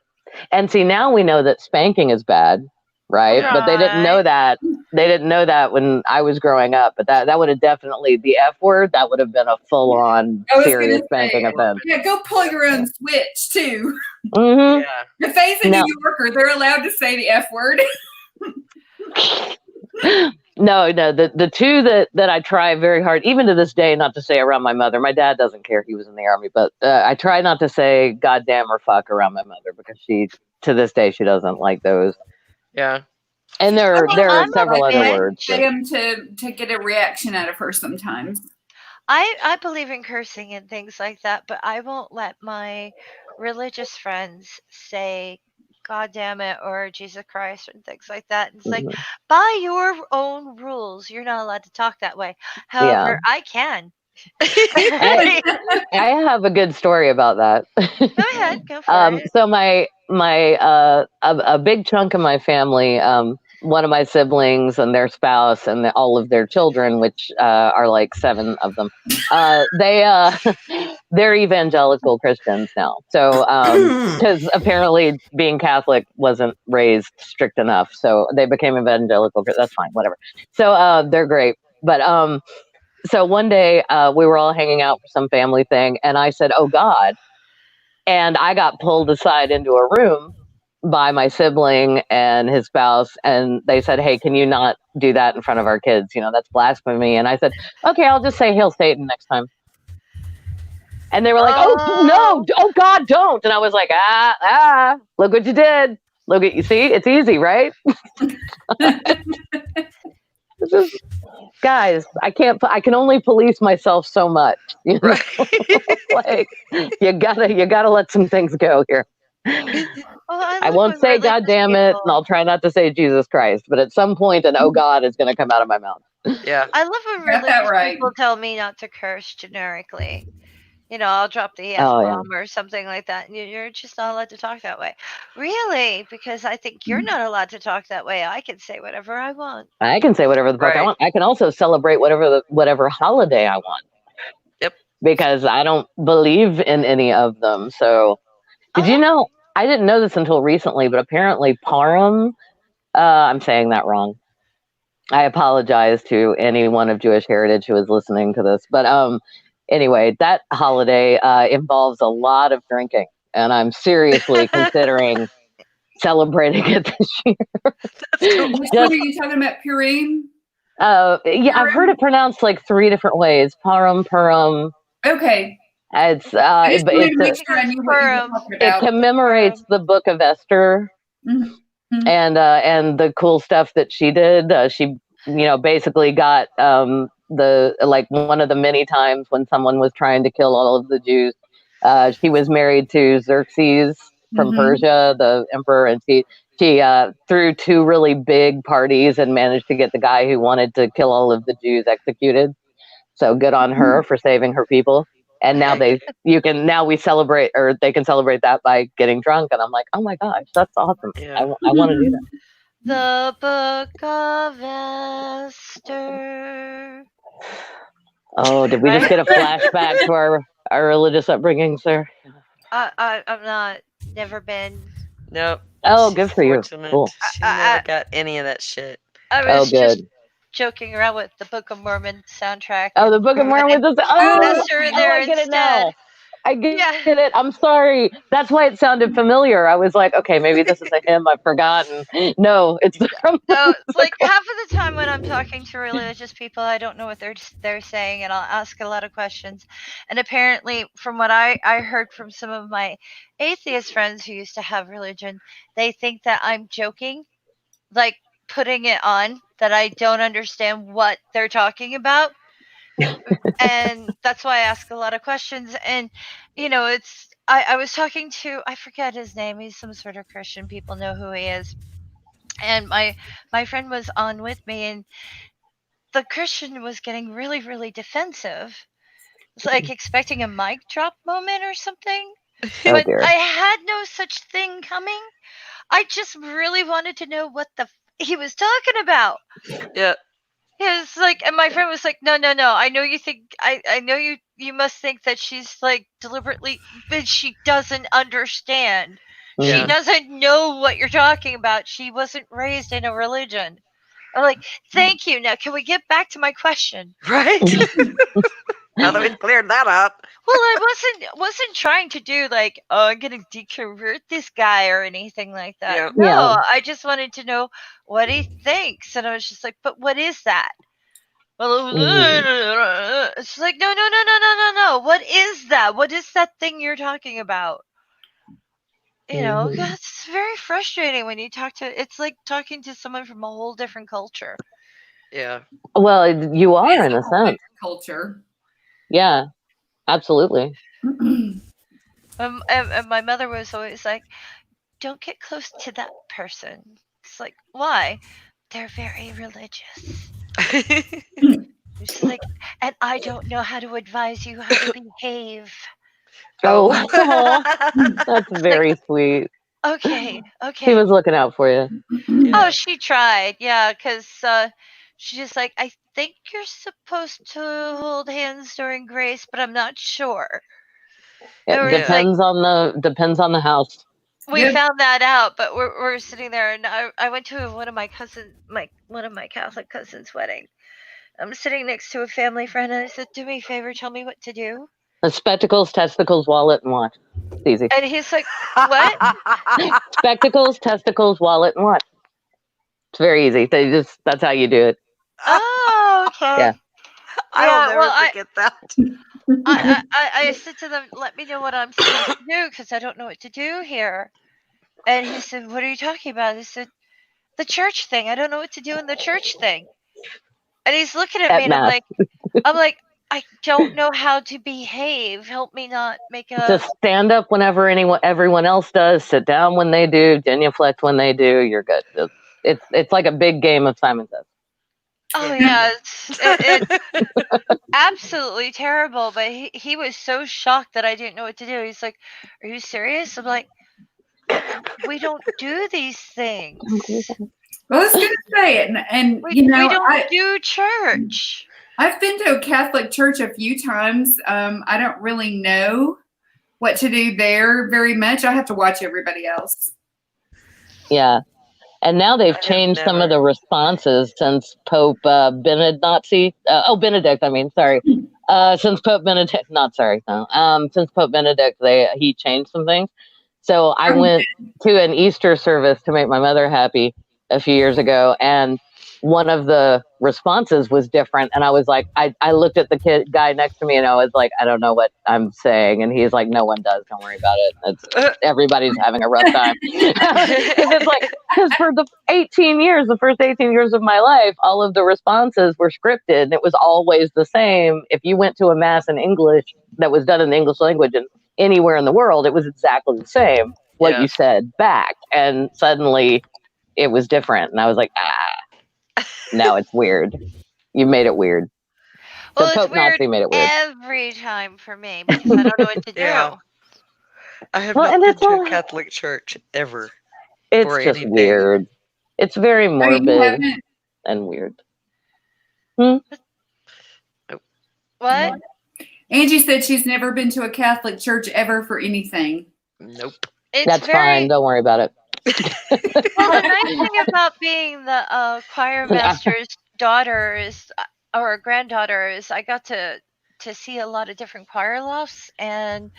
And see, now we know that spanking is bad, right? But they didn't know that. They didn't know that when I was growing up. But that would have definitely, the F word, that would have been a full-on serious spanking offense. Yeah, go pull your own switch too. Mm-hmm. Yeah. If they's a New Yorker, they're allowed to say the F word. No, the two that I try very hard, even to this day, not to say around my mother. My dad doesn't care, he was in the army, but I try not to say goddamn or fuck around my mother because to this day, she doesn't like those. Yeah. And there are several other words. Get him to get a reaction out of her sometimes. I believe in cursing and things like that, but I won't let my religious friends say God damn it or Jesus Christ and things like that. And it's like, by your own rules, you're not allowed to talk that way. However, I can. I have a good story about that. Go ahead, go for it. So a big chunk of my family, one of my siblings and their spouse and all of their children, which are like 7 of them, they're evangelical Christians now. So because apparently being Catholic wasn't raised strict enough, so they became evangelical. That's fine, whatever. So they're great, but so one day we were all hanging out for some family thing, and I said, "Oh God." And I got pulled aside into a room by my sibling and his spouse, and they said, "Hey, can you not do that in front of our kids? You know, that's blasphemy." And I said, "Okay, I'll just say Hail Satan next time." And they were like, "Oh no, oh God, don't!" And I was like, look what you did. Look at you, see, it's easy, right? Guys, I can only police myself so much. You know? Like you gotta let some things go here. I won't say God damn it, and I'll try not to say Jesus Christ, but at some point an oh God is gonna come out of my mouth. Yeah. I love when religious people tell me not to curse generically. You know, I'll drop the F-bomb or something like that, and you're just not allowed to talk that way. Really? Because I think you're not allowed to talk that way. I can say whatever I want. I can say whatever the fuck I want. I can also celebrate whatever holiday I want. Yep. Because I don't believe in any of them. So, did you know? I didn't know this until recently, but apparently Purim. I'm saying that wrong. I apologize to anyone of Jewish heritage who is listening to this, but anyway, that holiday involves a lot of drinking, and I'm seriously considering celebrating it this year. Which one are you talking about, Purim? Yeah, I've heard it pronounced like 3 different ways. Purim. Okay. It's it commemorates the Book of Esther. Mm-hmm. And the cool stuff that she did. She, basically got one of the many times when someone was trying to kill all of the Jews. She was married to Xerxes from Persia, the emperor, and she threw 2 really big parties and managed to get the guy who wanted to kill all of the Jews executed. So good on her for saving her people. And now we celebrate, or they can celebrate that by getting drunk. And I'm like, oh my gosh, that's awesome. Yeah. I want to do that. The Book of Esther. Oh, did we just get a flashback to our religious upbringing, sir? I'm not, never been. Nope. Oh, good for you. Cool. She never got any of that shit. I was just joking around with the Book of Mormon soundtrack. Oh, the Book of Mormon was Esther there I get instead. it now. I get it. I'm sorry. That's why it sounded familiar. I was like, okay, maybe this is a hymn I've forgotten. No, it's from. No, like half of the time when I'm talking to religious people, I don't know what they're saying, and I'll ask a lot of questions. And apparently, from what I heard from some of my atheist friends who used to have religion, they think that I'm joking, like putting it on, that I don't understand what they're talking about. And that's why I ask a lot of questions. And it's I was talking to, I forget his name, he's some sort of Christian, people know who he is, and my friend was on with me, and the Christian was getting really, really defensive. It's like expecting a mic drop moment or something. But I had no such thing coming. I just really wanted to know what he was talking about. Yeah. It was like, and my friend was like, no. I know you think, I know you must think that she's like deliberately, but she doesn't understand. Yeah. She doesn't know what you're talking about. She wasn't raised in a religion. I'm like, thank you. Now, can we get back to my question? Right. Now that we've cleared that up. Well, I wasn't trying to do like, oh, I'm gonna deconvert this guy or anything like that. Yeah. No, I just wanted to know what he thinks, and I was just like, but what is that? Well, it's like, no. What is that? What is that thing you're talking about? It's very frustrating when you it's like talking to someone from a whole different culture. Yeah. Well, you are in a sense. Culture. Yeah, absolutely. And my mother was always like, don't get close to that person. It's like, why? They're very religious. She's like, and I don't know how to advise you how to behave. Oh, Oh. that's very sweet. Okay, She okay. was looking out for you. Yeah. Oh, she tried, yeah, because she's just like, I think you're supposed to hold hands during grace, but I'm not sure. It And we're just like, depends on the house. we Yep. found that out, but we're sitting there, and I went to one of my Catholic cousins' wedding. I'm sitting next to a family friend, and I said, "Do me a favor, tell me what to do." The spectacles, testicles, wallet, and watch. It's easy. And he's like, "What?" Spectacles, testicles, wallet, and watch. It's very easy. That's how you do it. Oh, okay. Yeah. I Yeah, will never well, forget that. I said to them, "Let me know what I'm supposed to do, because I don't know what to do here." And he said, "What are you talking about?" I said, "The church thing. I don't know what to do in the church thing." And he's looking at me, At and I'm math. like, I don't know how to behave. Help me not make a. Just stand up whenever everyone else does. Sit down when they do. Genuflect when they do. You're good. It's like a big game of Simon Says. Oh Yeah. yeah, it's absolutely terrible. But he was so shocked that I didn't know what to do. He's like, "Are you serious?" I'm like, "We don't do these things. Well, I was going to say it, and We you know, don't do church." I've been to a Catholic church a few times. I don't really know what to do there very much. I have to watch everybody else. Yeah. And now they've I have changed some of never. the responses since Pope Benedict, I mean, sorry. Since Pope Benedict, not sorry, no. Since Pope Benedict, he changed some things. So I went to an Easter service to make my mother happy a few years ago, and one of the responses was different. And I was like, I looked at the guy next to me, and I was like, I don't know what I'm saying. And he's like, no one does. Don't worry about it. Everybody's having a rough time. Because for the first 18 years of my life, all of the responses were scripted, and it was always the same. If you went to a mass in English that was done in the English language and anywhere in the world, it was exactly the same what Yeah. you said back, and suddenly it was different, and I was like, now it's weird. You made it weird. So Well, it's Pope weird Nazi made it weird. every time for me because I don't know what to do. Yeah. I have Well, not and been it's to all- a Catholic church ever. It's or just anything. weird. It's very Oh, you morbid haven't? and weird. What? Angie said she's never been to a Catholic church ever for anything. Nope. It's That's very fine. Don't worry about it. well. The nice thing about being the choir master's daughter is, or granddaughter, is I got to see a lot of different choir lofts and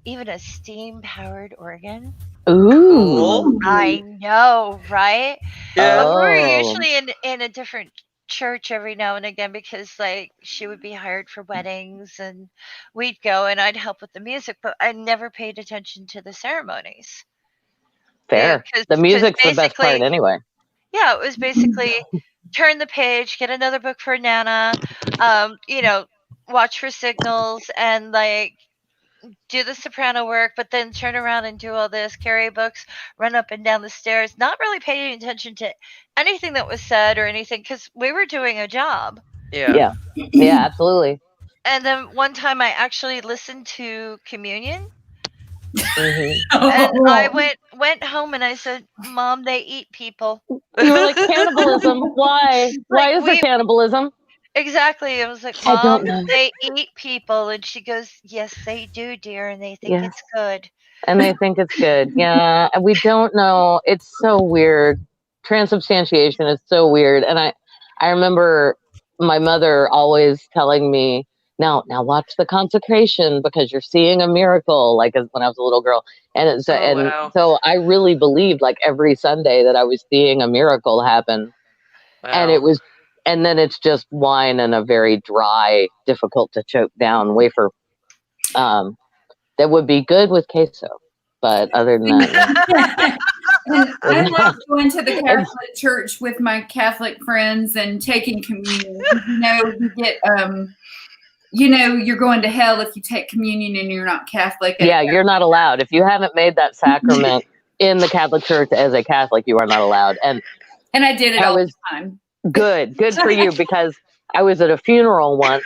even a steam powered organ. Ooh. I know, right? Yeah. We were Oh. usually in a different church every now and again because like she would be hired for weddings and we'd go and I'd help with the music, but I never paid attention to the ceremonies. Fair. 'Cause The music's the best part basically- anyway. Yeah, it was basically turn the page, get another book for Nana, watch for signals and like do the soprano work, but then turn around and do all this, carry books, run up and down the stairs, not really paying attention to anything that was said or anything because we were doing a job. Yeah. Yeah, absolutely. And then one time I actually listened to communion Mhm. and I went home and I said, "Mom, they eat people." You were like, cannibalism. Why? Why is there cannibalism? Exactly. I was like, I don't "Mom, know. they eat people." And she goes, "Yes, they do, dear, and they think Yeah. it's good." And they think it's good. Yeah. And we don't know. It's so weird. Transubstantiation is so weird. And I remember my mother always telling me, now watch the consecration because you're seeing a miracle, like when I was a little girl. And wow. so I really believed like every Sunday that I was seeing a miracle happen. Wow. And then it's just wine and a very dry, difficult to choke down wafer. That would be good with queso, but other than that, And I love going to the Catholic church with my Catholic friends and taking communion. You get, you're going to hell if you take communion and you're not Catholic. yeah, you're not allowed. If you haven't made that sacrament in the Catholic Church as a Catholic, you are not allowed. And I did it all the time. good for you, because I was at a funeral once.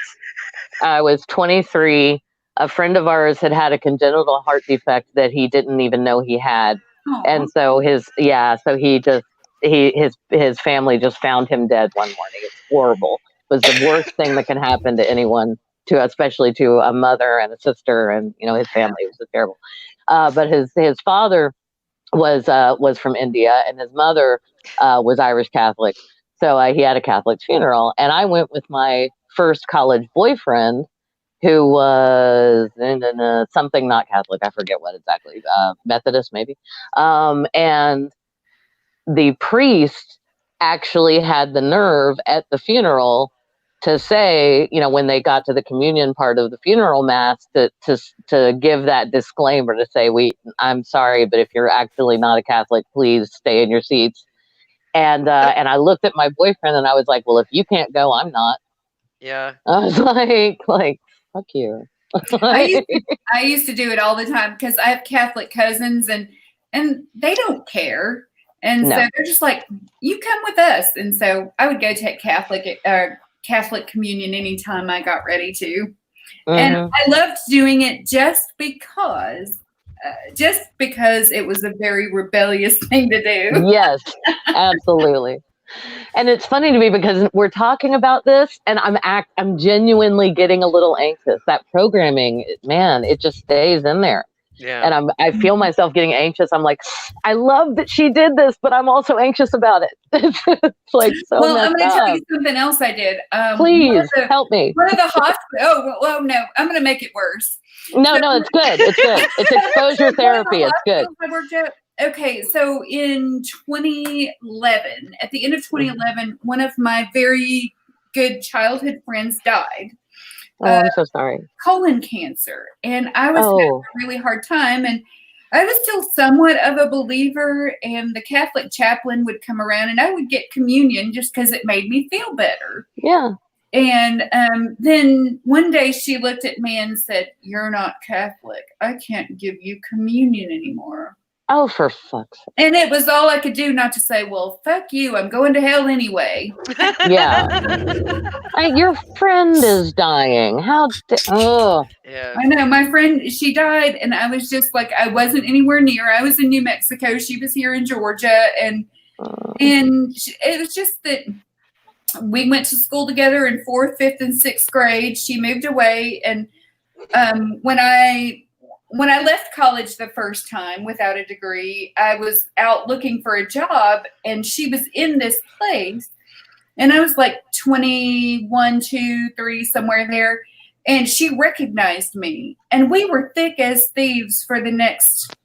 I was 23. A friend of ours had a congenital heart defect that he didn't even know he had. Aw. And so his family just found him dead one morning. It's horrible. It was the worst thing that can happen to anyone, especially to a mother and a sister, and his family. It was just terrible. But his father was from India, and his mother was Irish Catholic. So he had a Catholic funeral, and I went with my first college boyfriend, who was in something not Catholic. I forget what exactly, Methodist maybe. And the priest actually had the nerve at the funeral to say, when they got to the communion part of the funeral mass, to give that disclaimer to say, I'm sorry, but if you're actually not a Catholic, please stay in your seats. And I looked at my boyfriend and I was like, well, if you can't go, I'm not. Yeah. I was like, fuck you. I used to do it all the time because I have Catholic cousins and they don't care. And No. so they're just like, you come with us. And so I would go take Catholic communion anytime I got ready to. And I loved doing it just because it was a very rebellious thing to do. Yes, absolutely. And it's funny to me because we're talking about this and I'm genuinely getting a little anxious. That programming, man, it just stays in there. Yeah. And I feel myself getting anxious. I'm like, I love that she did this, but I'm also anxious about it. It's like so Well, I'm messed going to tell up. you something else I did. Please help me. One of the hospitals. Oh, no, I'm going to make it worse. No, it's good. It's good. It's exposure therapy. It's good. I worked at. Okay, so in 2011, at the end of 2011, one of my very good childhood friends died. Oh, I'm so sorry. Colon cancer. And I was having a really hard time. And I was still somewhat of a believer. And the Catholic chaplain would come around and I would get communion just because it made me feel better. Yeah. And then one day she looked at me and said, "You're not Catholic. I can't give you communion anymore." Oh, for fuck's sake. And it was all I could do not to say, well, fuck you. I'm going to hell anyway. Yeah. Your friend is dying. Yeah. I know. My friend, she died. And I was just like, I wasn't anywhere near. I was in New Mexico. She was here in Georgia. And it was just that we went to school together in 4th, 5th, and 6th grade. She moved away. And when I left college the first time without a degree, I was out looking for a job and she was in this place. And I was like 21, 2, 3, somewhere there. And she recognized me. And we were thick as thieves for the next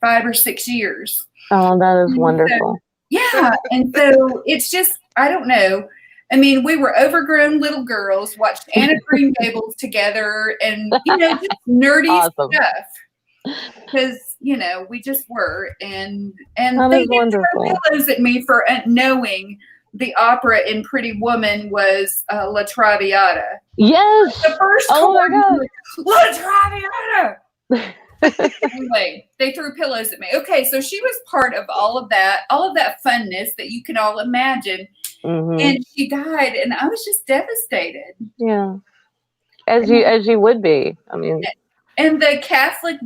5 or 6 years. Oh, that is wonderful. Yeah. And so it's just, I don't know. I mean, we were overgrown little girls, watched Anna Green Gables together and, just nerdy stuff. Because, we just were. And they did throw pillows at me for knowing the opera in Pretty Woman was La Traviata. Yes. The first my God. La Traviata. Anyway, they threw pillows at me. Okay, so she was part of all of that funness that you can all imagine. Mm-hmm. And she died, and I was just devastated. Yeah, as you would be. I mean, and the Catholic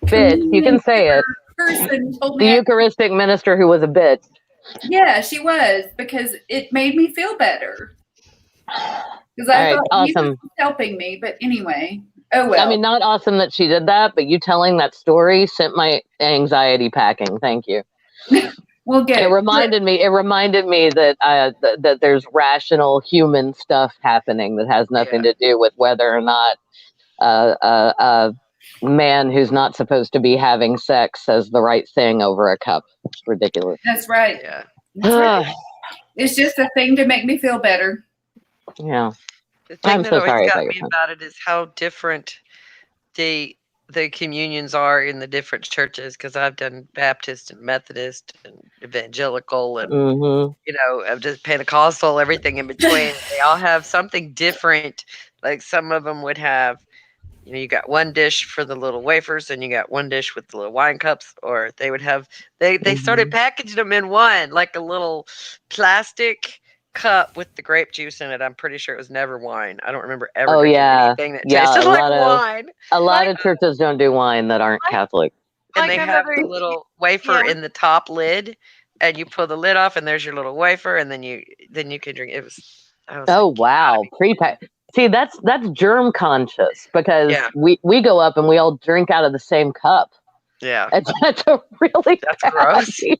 bitch, you can say it. Person told me the Eucharistic minister who was a bitch. Yeah, she was, because it made me feel better. Because I thought awesome. Jesus was helping me, but anyway. Oh well. I mean, not awesome that she did that, but you telling that story sent my anxiety packing. Thank you. Well, good. It reminded me that that there's rational human stuff happening that has nothing to do with whether or not a man who's not supposed to be having sex says the right thing over a cup. It's ridiculous. That's right. Yeah. That's right. It's just a thing to make me feel better. Yeah. The thing I'm that so always sorry got about me your about it is how different the communions are in the different churches, because I've done Baptist and Methodist and Evangelical and of just Pentecostal, everything in between. They all have something different. Like some of them would have, you got one dish for the little wafers and you got one dish with the little wine cups, or they would have they started packaging them in one, like a little plastic cup with the grape juice in it. I'm pretty sure it was never wine. I don't remember ever Oh, drinking yeah. anything that Yeah, tasted a like lot of- wine. A lot of churches don't do wine that aren't Catholic. And My they have the grandmother- little wafer yeah. in the top lid, and you pull the lid off, and there's your little wafer, and then you can drink. I was Oh like, wow, prepack. See, that's germ conscious because Yeah. we go up and we all drink out of the same cup. yeah, That's a really That's bad gross. idea.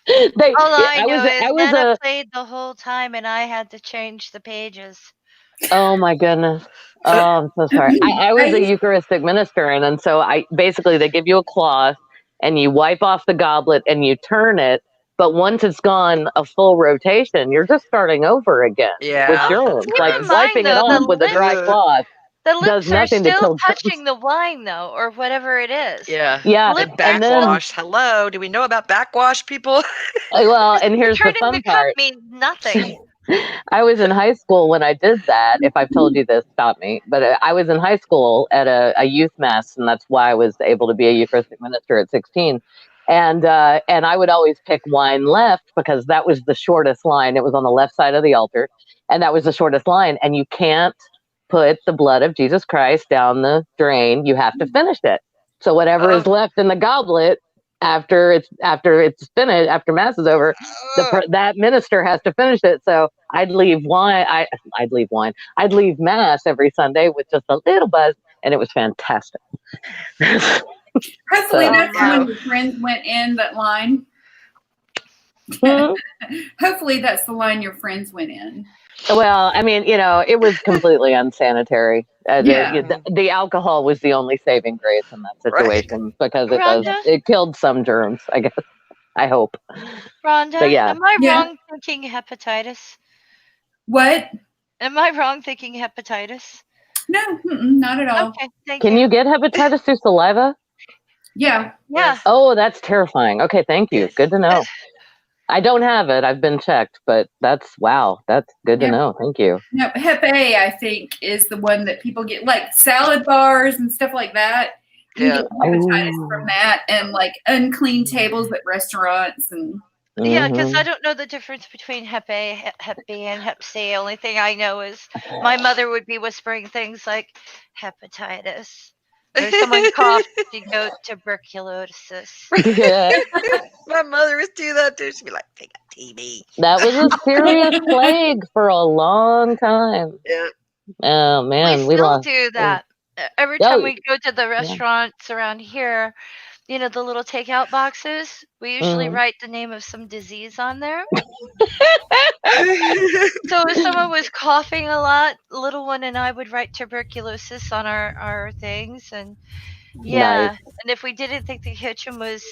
All I know was, is I was Nana a played the whole time, and I had to change the pages. oh my goodness. Oh, I'm so sorry. I was a Eucharistic minister, and then so basically they give you a cloth and you wipe off the goblet and you turn it. But once it's gone a full rotation, you're just starting over again Yeah, with that's germs. Keep Like in mind, wiping it though, off the with a dry lips- cloth. The Does lips are nothing to still kill germs. touching the wine, though, or whatever it is. yeah. Yeah, Lip and then Backwash. Hello, do we know about backwash, people? well, and here's the Turning fun the cup part. means nothing. I was in high school when I did that. If I've told you this, stop me. But I was in high school at a youth mass, and that's why I was able to be a Eucharistic minister at 16. And I would always pick wine left because that was the shortest line. It was on the left side of the altar, and that was the shortest line. And you can't put the blood of Jesus Christ down the drain. You have to finish it. So whatever is left in the goblet after it's finished, after mass is over, that minister has to finish it. So I'd leave wine. I'd leave wine. I'd leave mass every Sunday with just a little buzz, and it was fantastic. Hopefully So- that's when your friends went in that line. Mhm. Hopefully that's the line your friends went in. Well, I mean, it was completely unsanitary. Yeah. The alcohol was the only saving grace in that situation because Rhonda? it killed some germs, I guess. I hope. Rhonda, But yeah. am I Yeah. wrong thinking hepatitis? What? Am I wrong thinking hepatitis? No, not at all. Okay, thank Can you get hepatitis through saliva? Yeah. Yeah. Oh, that's terrifying. Okay, thank you. Good to know. I don't have it. I've been checked, but that's good to Yeah. know. Thank you. No, Hep A, I think, is the one that people get, like salad bars and stuff like that. You Yeah. get hepatitis Ooh. from that, and like unclean tables at restaurants, and Yeah, because Mhm. I don't know the difference between Hep A, Hep B, and Hep C. Only thing I know is my mother would be whispering things like hepatitis. Or someone coughed, she'd go tuberculosis. Yeah, My mother used to do that too. She'd be like, "They got TB." that was a serious plague for a long time. Yeah. Oh man, we still lost. do that. Every Oh, time we go to the restaurants around here, the little takeout boxes, we usually Mhm. write the name of some disease on there. So if someone was coughing a lot, little one and I would write tuberculosis on our things, and yeah, Nice. and if we didn't think the kitchen was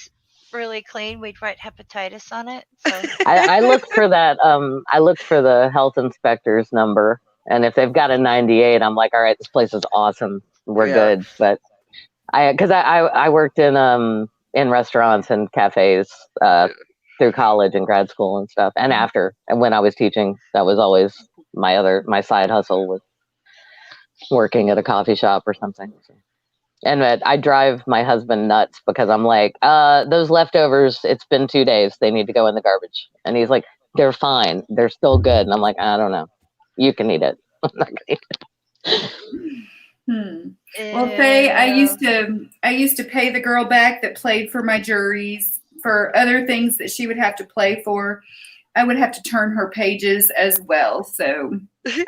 really clean, we'd write hepatitis on it. So I look for that. I look for the health inspector's number, and if they've got a 98, I'm like, all right, this place is awesome. We're Yeah. good. But because I worked in restaurants and cafes through college and grad school and stuff, and after, and when I was teaching, that was always my side hustle was working at a coffee shop or something. And I drive my husband nuts because I'm like, those leftovers, it's been 2 days. They need to go in the garbage. And he's like, they're fine. They're still good. And I'm like, I don't know. You can eat it. I'm not gonna eat it. Well, Faye, I ew. used to pay the girl back that played for my juries for other things that she would have to play for. I would have to turn her pages as well. So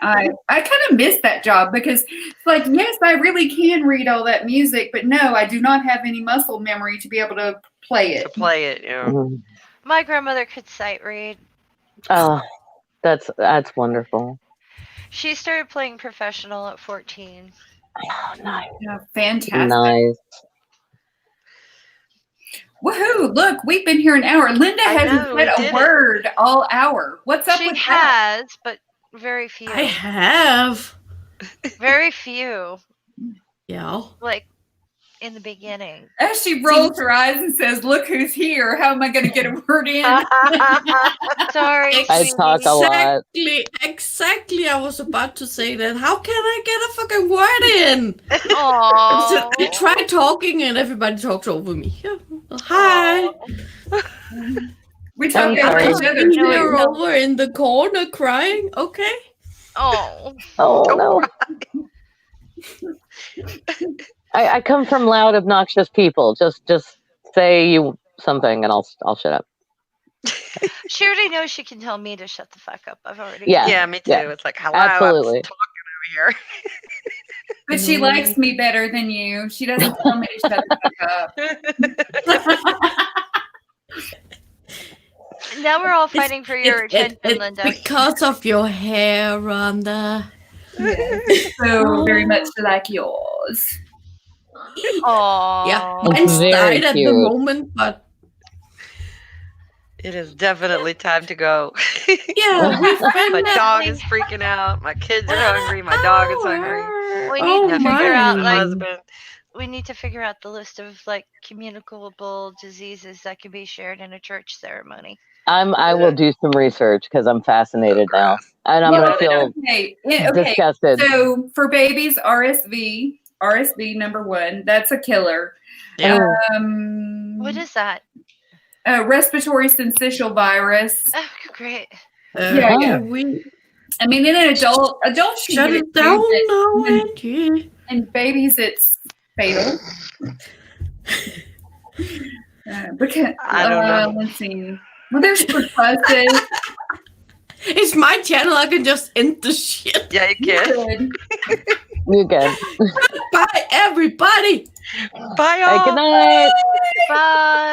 I kind of miss that job because it's like, yes, I really can read all that music, but no, I do not have any muscle memory to be able to play To it. play it, yeah. Mhm. My grandmother could sight read. Oh, that's wonderful. She started playing professional at 14. Oh, nice. Yeah, fantastic. Nice. Woohoo! Look, we've been here an hour. Linda I hasn't know, we said did a it. word all hour. What's up She with that? has, but very few. I have. Very few. Yeah. Like in the beginning. As she rolls her eyes and says, "Look who's here! How am I going to get a word in?" Sorry. I sweetie. talk a lot. Exactly. I was about to say that. How can I get a fucking word in? Aw. I try talking and everybody talks over me. Yeah. Hi. We talk I'm over sorry. each other And you're too. over in the corner crying. Okay. Oh, Oh no. I come from loud, obnoxious people. Just say you something, and I'll shut up. she already knows she can tell me to shut the fuck up. I've already. Yeah. Yeah, me too. Yeah. It's like, hello, Absolutely. I'm talking over here. But she likes me better than you. She doesn't tell me to shut the fuck up. Now we're all fighting for your attention, It's Linda. because of your hair, Rhonda. So very much like yours. Aww. Yeah, It's mine's very died at the cute. moment, but It is definitely time to go. yeah, we've been My at, dog like, is freaking out. My kids are hungry. My dog is hungry. We Oh need to Nothing figure good out, for my. my like, husband. we need to figure out the list of like communicable diseases that can be shared in a church ceremony. I will do some research because I'm fascinated now, and I'm Well, gonna feel okay. disgusted. So for babies, RSV number 1. That's a killer. Yeah. What is that? Respiratory syncytial virus. Oh, great. Yeah, yeah. We I mean, in an adults can shut get it down too, now, when- Angie. but in babies it's fatal. Because I don't know. let's see. Well, there's pertussis. It's my channel. I can just end the shit. Yeah, you can. Good. You're good. Bye, everybody. Bye, Hey, all. good night. Bye.